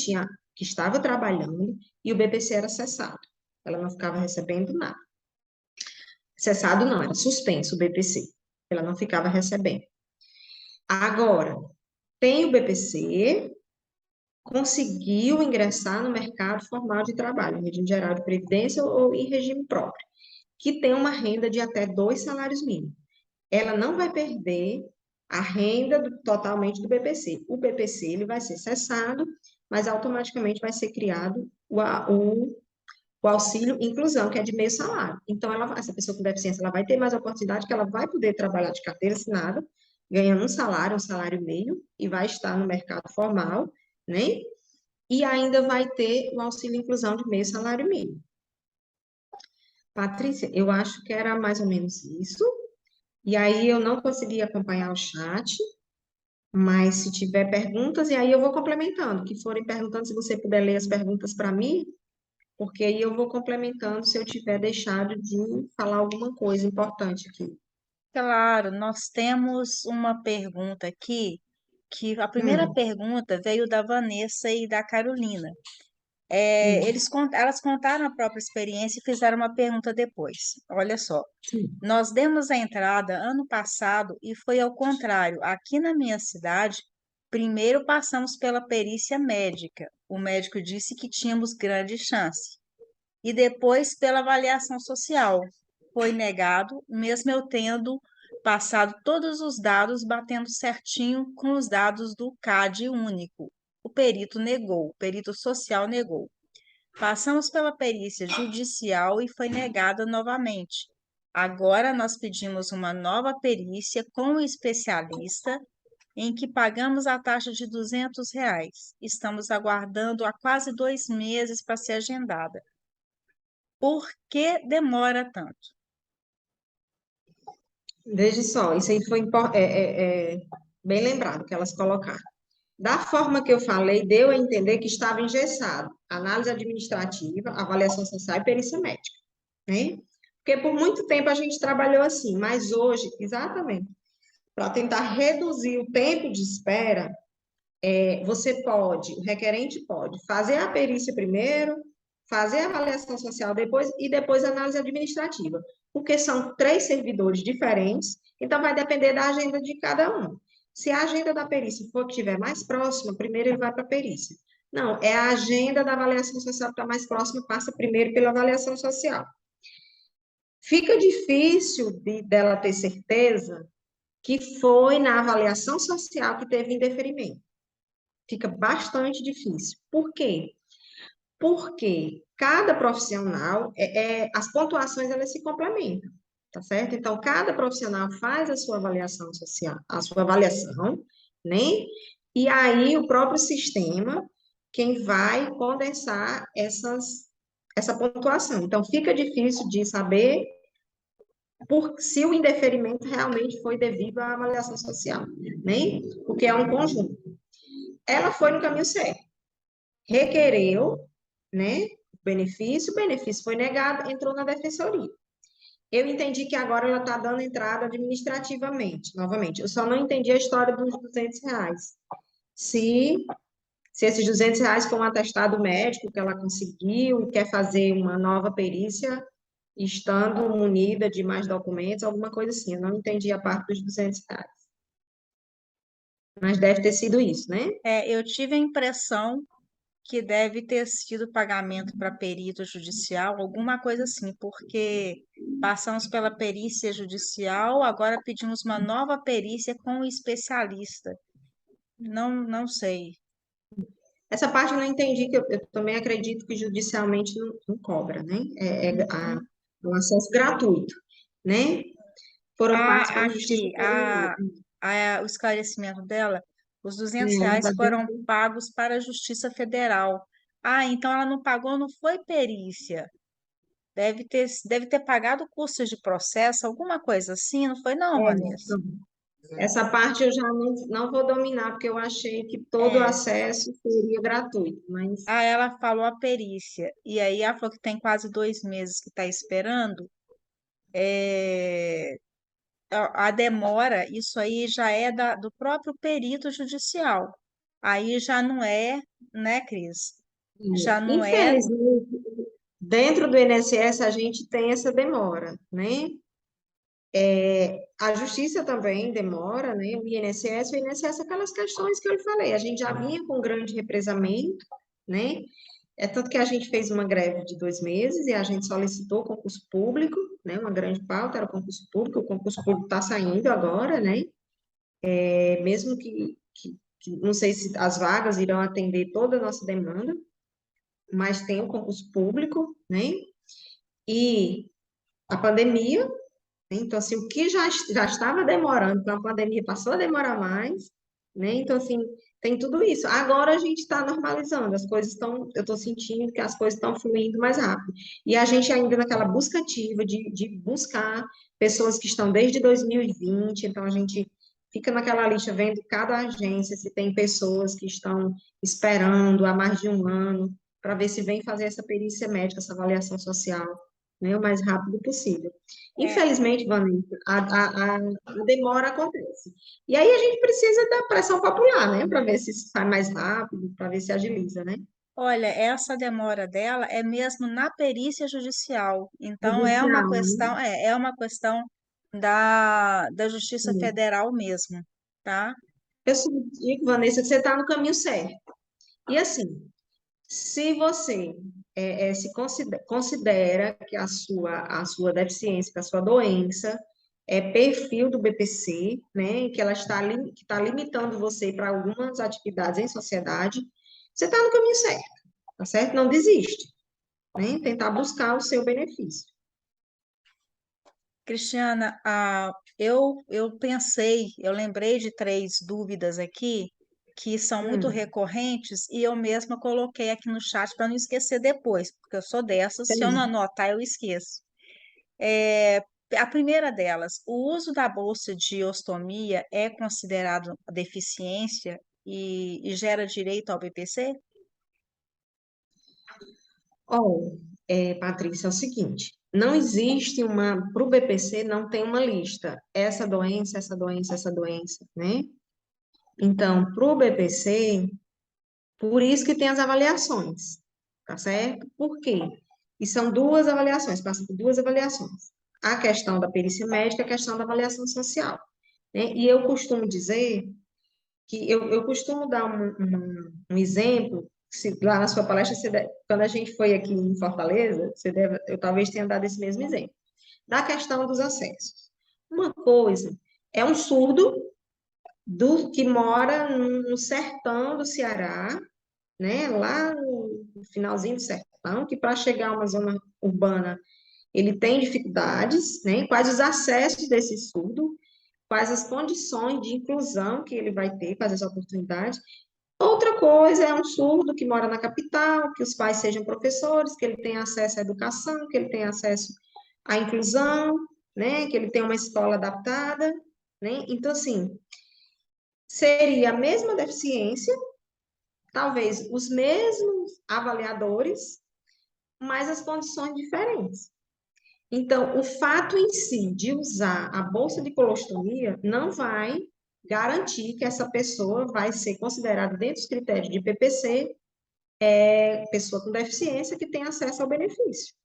estava trabalhando e o BPC era cessado. Ela não ficava recebendo nada. Cessado não, era suspenso o BPC. Ela não ficava recebendo. Agora, tem o BPC, conseguiu ingressar no mercado formal de trabalho, em regime geral de previdência ou em regime próprio, que tem uma renda de até 2 salários mínimos. Ela não vai perder a renda totalmente do BPC. O BPC ele vai ser cessado, mas automaticamente vai ser criado o auxílio inclusão, que é de meio salário. Então, essa pessoa com deficiência, ela vai ter mais oportunidade, que ela vai poder trabalhar de carteira assinada, ganhando um salário meio, e vai estar no mercado formal, né? E ainda vai ter o auxílio inclusão de meio salário mínimo. Patrícia, eu acho que era mais ou menos isso. E aí eu não consegui acompanhar o chat, mas se tiver perguntas, e aí eu vou complementando, que forem perguntando, se você puder ler as perguntas para mim, porque aí eu vou complementando se eu tiver deixado de falar alguma coisa importante aqui. Claro, nós temos uma pergunta aqui, que a primeira Hum, pergunta veio da Vanessa e da Carolina. hum, Elas contaram a própria experiência e fizeram uma pergunta depois. Olha só, sim. nós demos a entrada ano passado e foi ao contrário. Aqui na minha cidade, primeiro passamos pela perícia médica. O médico disse que tínhamos grande chance. E depois pela avaliação social. Foi negado, mesmo eu tendo passado todos os dados, batendo certinho com os dados do CAD único. O perito negou, o perito social negou. Passamos pela perícia judicial e foi negada novamente. Agora nós pedimos uma nova perícia com o especialista, em que pagamos a taxa de R$ 200. Estamos aguardando há quase 2 meses para ser agendada. Por que demora tanto? Veja só, isso aí foi bem lembrado que elas colocaram. Da forma que eu falei, deu a entender que estava engessado. Análise administrativa, avaliação social e perícia médica, né? Porque por muito tempo a gente trabalhou assim, mas hoje, exatamente, para tentar reduzir o tempo de espera, você pode, o requerente pode fazer a perícia primeiro, fazer a avaliação social depois e depois a análise administrativa, porque são três servidores diferentes, então vai depender da agenda de cada um. Se a agenda da perícia for que estiver mais próxima, primeiro ele vai para a perícia. Não, é a agenda da avaliação social que está mais próxima, passa primeiro pela avaliação social. Fica difícil dela ter certeza que foi na avaliação social que teve indeferimento. Fica bastante difícil. Por quê? Porque cada profissional, as pontuações elas se complementam, tá certo? Então, cada profissional faz a sua avaliação social, a sua avaliação, né? E aí o próprio sistema, quem vai condensar essa pontuação. Então, fica difícil de saber se o indeferimento realmente foi devido à avaliação social, né? Porque é um conjunto. Ela foi no caminho certo, requereu, né, o benefício foi negado, entrou na defensoria. Eu entendi que agora ela está dando entrada administrativamente, novamente. Eu só não entendi a história dos R$ 200. Se, se esses R$ 200 foi um atestado médico que ela conseguiu e quer fazer uma nova perícia, estando munida de mais documentos, alguma coisa assim. Eu não entendi a parte dos R$ 200. Mas deve ter sido isso, né? Eu tive a impressão que deve ter sido pagamento para perito judicial, alguma coisa assim, porque passamos pela perícia judicial, agora pedimos uma nova perícia com o especialista. Não, não sei. Essa parte eu não entendi, que eu também acredito que judicialmente não cobra, né? Um acesso gratuito, né? Foram pagos Ah, pela Justiça aqui, Federal. o esclarecimento dela, os 200 É, reais tá foram dentro- pagos para a Justiça Federal. Ah, então ela não pagou, não foi perícia. Deve ter pagado custos de processo, alguma coisa assim, não foi não, Vanessa? pronto. Essa parte eu já não vou dominar, porque eu achei que todo o É. acesso seria gratuito, mas Ah, ela falou a perícia. E aí ela falou que tem quase 2 meses que está esperando. É, a demora, isso aí já é do próprio perito judicial. Aí já não é, né, Cris? Já não é. infelizmente, dentro do INSS a gente tem essa demora, né? A justiça também demora, né? O INSS, aquelas questões que eu lhe falei, a gente já vinha com um grande represamento, né? É tanto que a gente fez uma greve de 2 meses e a gente solicitou concurso público, né? Uma grande pauta era o concurso público está saindo agora, né? Mesmo que não sei se as vagas irão atender toda a nossa demanda, mas tem o concurso público, né? E a pandemia. Então, assim, o que já estava demorando, então a pandemia passou a demorar mais, né? Então, assim, tem tudo isso. Agora a gente está normalizando, as coisas estão, eu estou sentindo que as coisas estão fluindo mais rápido. E a gente ainda naquela busca ativa de buscar pessoas que estão desde 2020, então a gente fica naquela lista vendo cada agência se tem pessoas que estão esperando há mais de um ano para ver se vem fazer essa perícia médica, essa avaliação social, né, o mais rápido possível. É, Infelizmente, Vanessa, a demora acontece. E aí a gente precisa da pressão popular, né? Para ver se sai mais rápido, para ver se agiliza, né? olha, essa demora dela é mesmo na perícia judicial. Então Judicial, né? é uma questão da Justiça Sim. Federal mesmo, tá? Eu só digo, Vanessa, que você está no caminho certo. E assim, se você se considera que a sua deficiência, que a sua doença é perfil do BPC, né, e que ela que está limitando você para algumas atividades em sociedade, você está no caminho certo, tá certo? Não desiste, né? Tentar buscar o seu benefício. Cristiana, eu lembrei de três dúvidas aqui que são muito Hum, recorrentes e eu mesma coloquei aqui no chat para não esquecer depois, porque eu sou dessas, se eu não tem. anotar, eu esqueço. É, a primeira delas, o uso da bolsa de ostomia é considerado deficiência e gera direito ao BPC? Olha, Patrícia, é o seguinte, não existe para o BPC não tem uma lista, essa doença, essa doença, essa doença, né? Então, para o BPC, por isso que tem as avaliações, tá certo? Por quê? E são duas avaliações, passa por duas avaliações. A questão da perícia médica, a questão da avaliação social, né? E eu costumo dizer que eu costumo dar um exemplo, lá na sua palestra, quando a gente foi aqui em Fortaleza, eu talvez tenha dado esse mesmo exemplo, da questão dos acessos. Uma coisa é um surdo que mora no sertão do Ceará, né, lá no finalzinho do sertão, que para chegar a uma zona urbana ele tem dificuldades, né? Quais os acessos desse surdo, quais as condições de inclusão que ele vai ter, quais as oportunidades. Outra coisa é um surdo que mora na capital, que os pais sejam professores, que ele tenha acesso à educação, que ele tenha acesso à inclusão, né? Que ele tenha uma escola adaptada, né? Então, assim, seria a mesma deficiência, talvez os mesmos avaliadores, mas as condições diferentes. Então, o fato em si de usar a bolsa de colostomia não vai garantir que essa pessoa vai ser considerada dentro dos critérios de PPC, pessoa com deficiência que tem acesso ao benefício.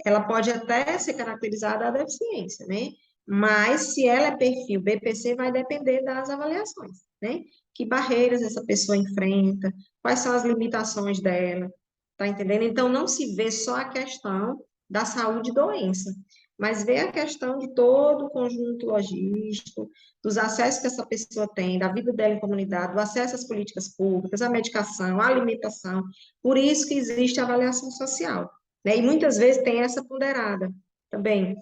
Ela pode até ser caracterizada a deficiência, né? Mas se ela é perfil BPC, vai depender das avaliações, né? Que barreiras essa pessoa enfrenta, quais são as limitações dela, tá entendendo? Então, não se vê só a questão da saúde e doença, mas vê a questão de todo o conjunto logístico, dos acessos que essa pessoa tem, da vida dela em comunidade, do acesso às políticas públicas, à medicação, à alimentação. Por isso que existe a avaliação social, né? E muitas vezes tem essa ponderada também.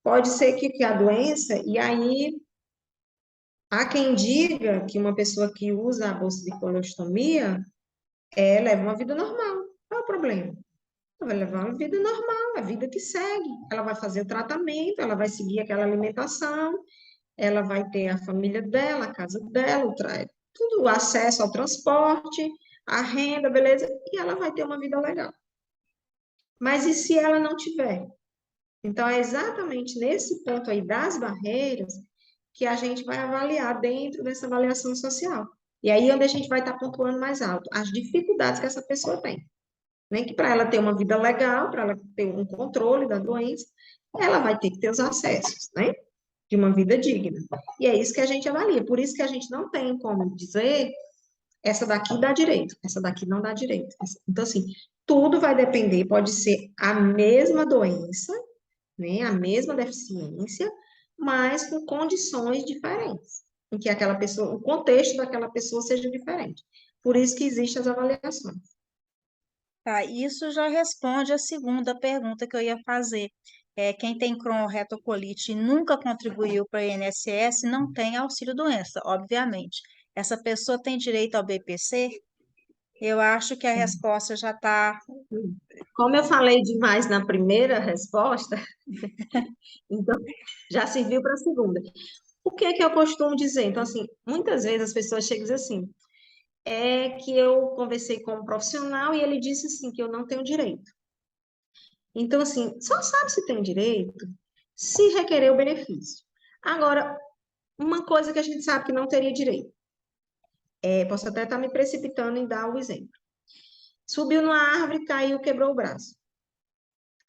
Pode ser que a doença, e aí há quem diga que uma pessoa que usa a bolsa de colostomia leva uma vida normal. Qual é o problema? Ela vai levar uma vida normal, a vida que segue. Ela vai fazer o tratamento, ela vai seguir aquela alimentação, ela vai ter a família dela, a casa dela, tudo, o acesso ao transporte, a renda, beleza, e ela vai ter uma vida legal. Mas e se ela não tiver? Então, é exatamente nesse ponto aí das barreiras que a gente vai avaliar dentro dessa avaliação social. E aí é onde a gente vai estar pontuando mais alto, as dificuldades que essa pessoa tem. Né? Que para ela ter uma vida legal, para ela ter um controle da doença, ela vai ter que ter os acessos, né? De uma vida digna. E é isso que a gente avalia. Por isso que a gente não tem como dizer essa daqui dá direito, essa daqui não dá direito. Então, assim, tudo vai depender, pode ser a mesma doença, né, a mesma deficiência, mas com condições diferentes, em que aquela pessoa, o contexto daquela pessoa seja diferente. Por isso que existem as avaliações. Tá, isso já responde a segunda pergunta que eu ia fazer. Quem tem cronorretocolite e nunca contribuiu para o INSS não tem auxílio-doença, obviamente. essa pessoa tem direito ao BPC? Eu acho que a resposta já está. Como eu falei demais na primeira resposta, então já serviu para a segunda. O que é que eu costumo dizer? Então, assim, muitas vezes as pessoas chegam e dizem assim, é que eu conversei com um profissional e ele disse assim que eu não tenho direito. Então, assim, só sabe se tem direito se requerer o benefício. Agora, uma coisa que a gente sabe que não teria direito, posso até estar me precipitando em dar o exemplo. Subiu numa árvore, caiu, quebrou o braço.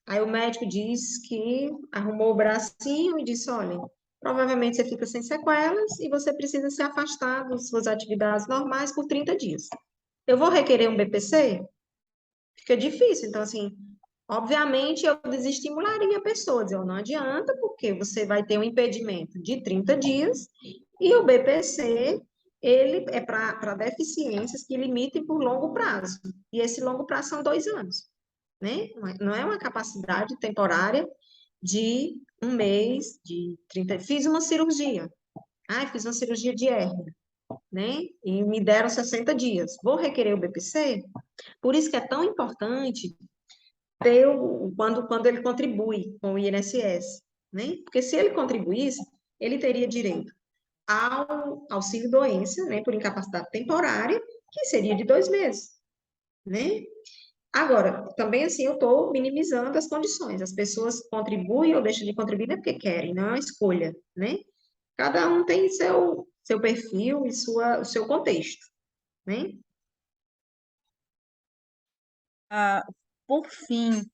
Aí o médico diz que arrumou o bracinho e disse, olha, provavelmente você fica sem sequelas e você precisa se afastar das suas atividades normais por 30 dias. Eu vou requerer um BPC? Fica difícil. Então, assim, obviamente eu desestimularia a pessoa, dizer, não adianta, porque você vai ter um impedimento de 30 dias e o BPC, ele é para deficiências que limitem por longo prazo. E esse longo prazo são 2 anos, né? Não é uma capacidade temporária de um mês, de 30. Fiz uma cirurgia. Fiz uma cirurgia de hérnia, né? E me deram 60 dias. Vou requerer o BPC? Por isso que é tão importante ter quando ele contribui com o INSS, né? Porque se ele contribuísse, ele teria direito ao auxílio-doença, né, por incapacidade temporária, que seria de 2 meses, né? Agora, também assim, eu estou minimizando as condições. As pessoas contribuem ou deixam de contribuir não é porque querem, não é uma escolha, né? Cada um tem seu perfil e o seu contexto, né? Ah, por fim,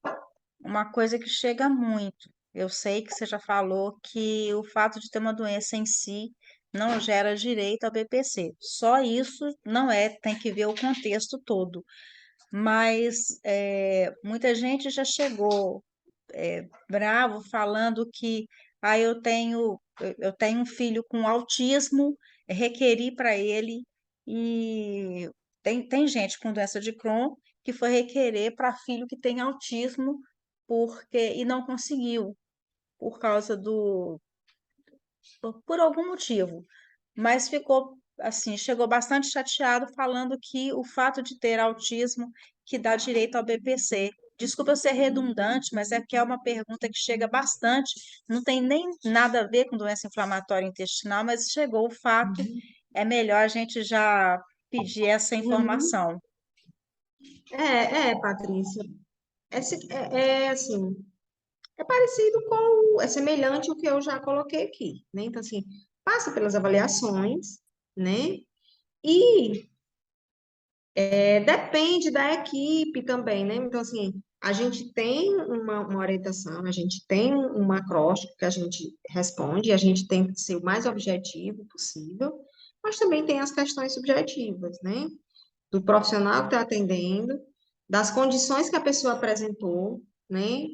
uma coisa que chega muito. Eu sei que você já falou que o fato de ter uma doença em si não gera direito ao BPC. Só isso não é, tem que ver o contexto todo. Mas muita gente já chegou bravo falando que eu tenho um filho com autismo, requeri para ele e tem gente com doença de Crohn que foi requerer para filho que tem autismo porque e não conseguiu por causa por algum motivo, mas ficou assim, chegou bastante chateado falando que o fato de ter autismo que dá direito ao BPC. Desculpa eu ser redundante, mas é que é uma pergunta que chega bastante, não tem nem nada a ver com doença inflamatória intestinal, mas chegou o fato, é melhor a gente já pedir essa Uhum. informação. Patrícia. Assim, é parecido com, é semelhante ao que eu já coloquei aqui, né? Então, assim, passa pelas avaliações, né? E depende da equipe também, né? Então, assim, a gente tem uma orientação, a gente tem um acróstico que a gente responde, a gente tenta ser o mais objetivo possível, mas também tem as questões subjetivas, né? Do profissional que está atendendo, das condições que a pessoa apresentou, né?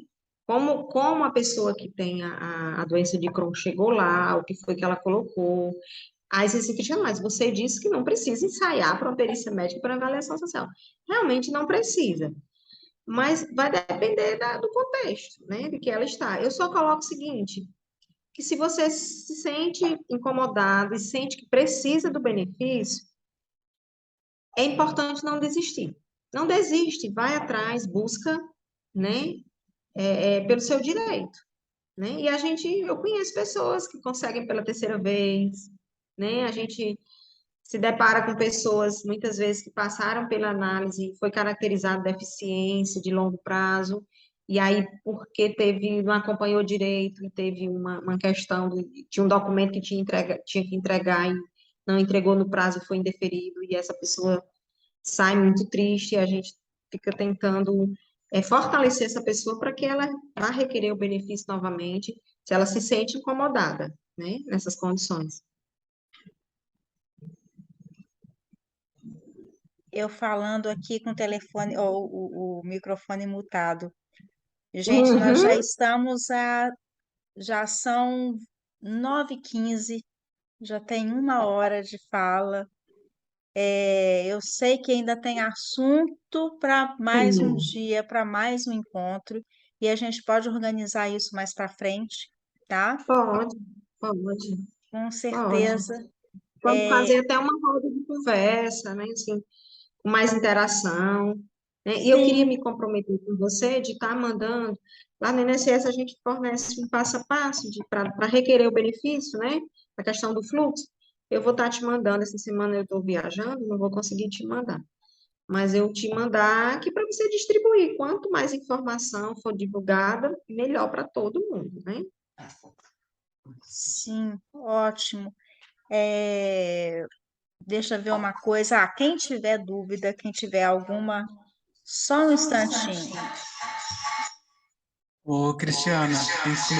Como a pessoa que tem a doença de Crohn chegou lá, o que foi que ela colocou. Aí você se questiona, mas você disse que não precisa ensaiar para uma perícia médica para avaliação social. Realmente não precisa, mas vai depender do contexto, né, de que ela está. Eu só coloco o seguinte, que se você se sente incomodado e sente que precisa do benefício, é importante não desistir. Não desiste, vai atrás, busca, né, pelo seu direito, né? E eu conheço pessoas que conseguem pela terceira vez, né? A gente se depara com pessoas, muitas vezes, que passaram pela análise, foi caracterizada deficiência de longo prazo, e aí, porque não acompanhou direito, e teve uma questão, tinha um documento que tinha que entregar e não entregou no prazo, foi indeferido, e essa pessoa sai muito triste, e a gente fica tentando fortalecer essa pessoa para que ela vá requerer o benefício novamente, se ela se sente incomodada, né, nessas condições. Eu falando aqui com o telefone ou o microfone mutado. Gente, nós já Uhum. estamos já são 9h15, já tem 1 hora de fala. Eu sei que ainda tem assunto para mais um Sim. dia, para mais um encontro, e a gente pode organizar isso mais para frente, tá? Pode, pode, Com pode. certeza. Vamos fazer até uma roda de conversa, né? Assim, com mais interação, né? E eu queria Sim, me comprometer com você de estar mandando. Lá no INSS a gente fornece um passo a passo para requerer o benefício, né? A questão do fluxo. Eu vou estar te mandando, essa semana eu estou viajando, não vou conseguir te mandar. Mas eu te mandar aqui para você distribuir. Quanto mais informação for divulgada, melhor para todo mundo, né? sim, ótimo. É, deixa eu ver uma coisa. Ah, quem tiver dúvida, quem tiver alguma, só um instantinho. Ô, Cristiana, Sim.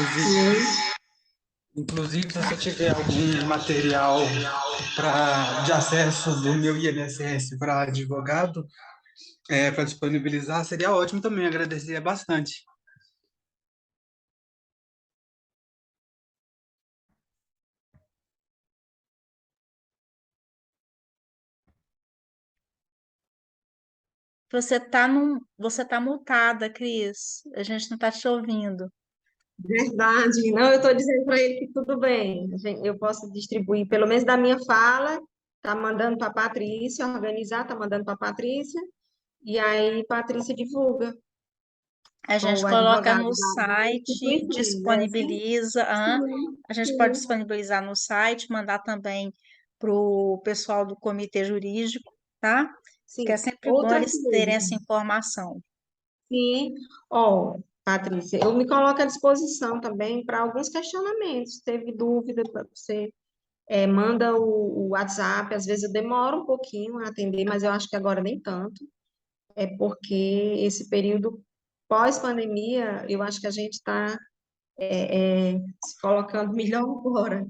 inclusive, se você tiver algum material de acesso do meu INSS para advogado, para disponibilizar, seria ótimo também, agradecer bastante. Você tá mutada, Cris. A gente não tá te ouvindo. Verdade. Não, eu estou dizendo para ele que tudo bem. Eu posso distribuir, pelo menos da minha fala, tá mandando para a Patrícia organizar, tá mandando para a Patrícia, e aí Patrícia divulga A com gente o coloca advogado no da site, instituição, né? Sim, disponibiliza, sim, a gente pode sim, disponibilizar no site, mandar também para o pessoal do comitê jurídico, tá? Que é sim. sempre bom Outra eles terem coisa, essa informação. sim. Ó, Patrícia, eu me coloco à disposição também para alguns questionamentos. Teve dúvida, você manda o WhatsApp, às vezes eu demoro um pouquinho a atender, mas eu acho que agora nem tanto. É porque esse período pós-pandemia, eu acho que a gente está se colocando melhor agora,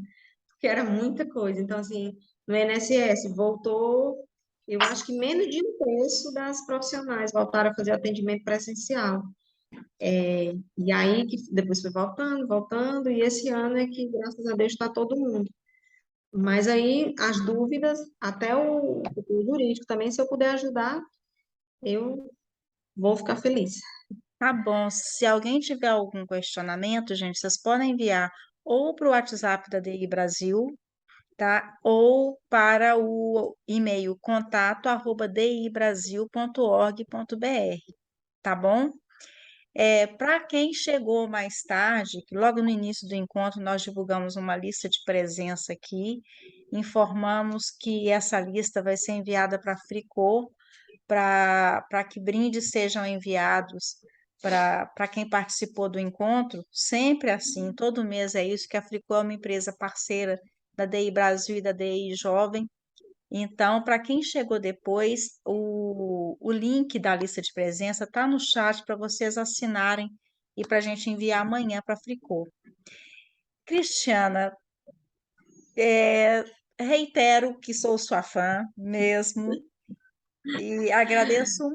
porque era muita coisa. Então, assim, no INSS voltou, eu acho que menos de um terço das profissionais voltaram a fazer atendimento presencial. E aí, que depois foi voltando, voltando, e esse ano é que, graças a Deus, está todo mundo. Mas aí, as dúvidas, até o jurídico também, se eu puder ajudar, eu vou ficar feliz. Tá bom, se alguém tiver algum questionamento, gente, vocês podem enviar ou para o WhatsApp da DI Brasil, tá? Ou para o e-mail contato@dibrasil.org.br, tá bom? Para quem chegou mais tarde, que logo no início do encontro nós divulgamos uma lista de presença aqui, informamos que essa lista vai ser enviada para a Fricô, para que brindes sejam enviados para quem participou do encontro, sempre assim, todo mês é isso, que a Fricô é uma empresa parceira da DI Brasil e da DI Jovem, então, para quem chegou depois, o link da lista de presença está no chat para vocês assinarem e para a gente enviar amanhã para a Fricô. Cristiana, reitero que sou sua fã mesmo e agradeço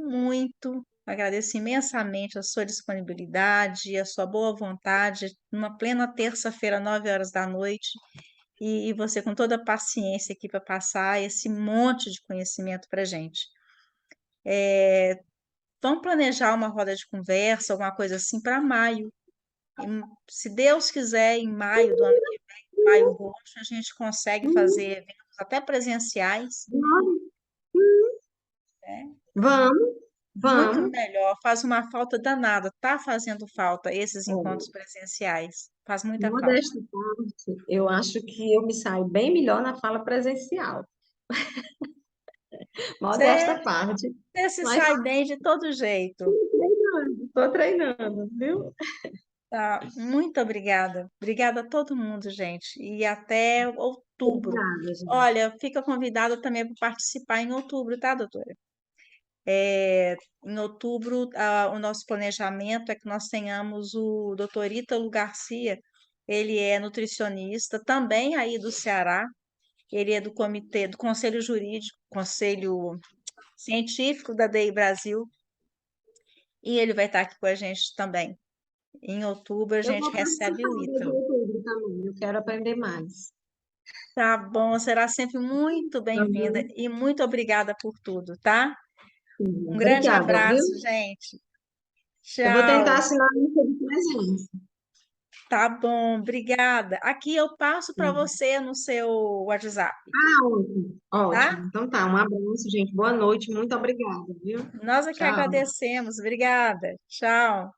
imensamente a sua disponibilidade, a sua boa vontade, numa plena terça-feira, 9 horas da noite, e você com toda a paciência aqui para passar esse monte de conhecimento para a gente. Vamos planejar uma roda de conversa, alguma coisa assim, para maio. Se Deus quiser, em maio do ano que vem, maio roxo, a gente consegue fazer eventos até presenciais, né? Vamos, Muito vamos. melhor, faz uma falta danada, tá fazendo falta esses encontros Olha, presenciais, faz muita falta. modéstia à parte, eu acho que eu me saio bem melhor na fala presencial. Modéstia Você, à parte, você se mas sai bem de todo jeito. estou treinando, viu? Tá? Muito obrigada. Obrigada a todo mundo, gente. E até outubro. Obrigada, gente. Olha, fica convidada também para participar em outubro, tá, doutora? Em outubro, o nosso planejamento é que nós tenhamos o doutor Ítalo Garcia, ele é nutricionista, também aí do Ceará, ele é do comitê, do Conselho Jurídico, Conselho Científico da DI Brasil, e ele vai estar aqui com a gente também. Em outubro, a Eu gente vou recebe participar o do Ítalo. YouTube também, eu quero aprender mais. Tá bom, será sempre muito Tá bem-vinda bom? e muito obrigada por tudo, tá? Um Sim, grande obrigada, viu? abraço, gente. Eu vou tentar Tchau. assinar a lista de presença. Tá bom, obrigada. Aqui eu passo para Sim. você no seu WhatsApp, Ótimo, tá? ótimo. Então tá, um abraço, gente. Boa noite, muito obrigada, viu? Nós é que Tchau. agradecemos. Obrigada. Tchau.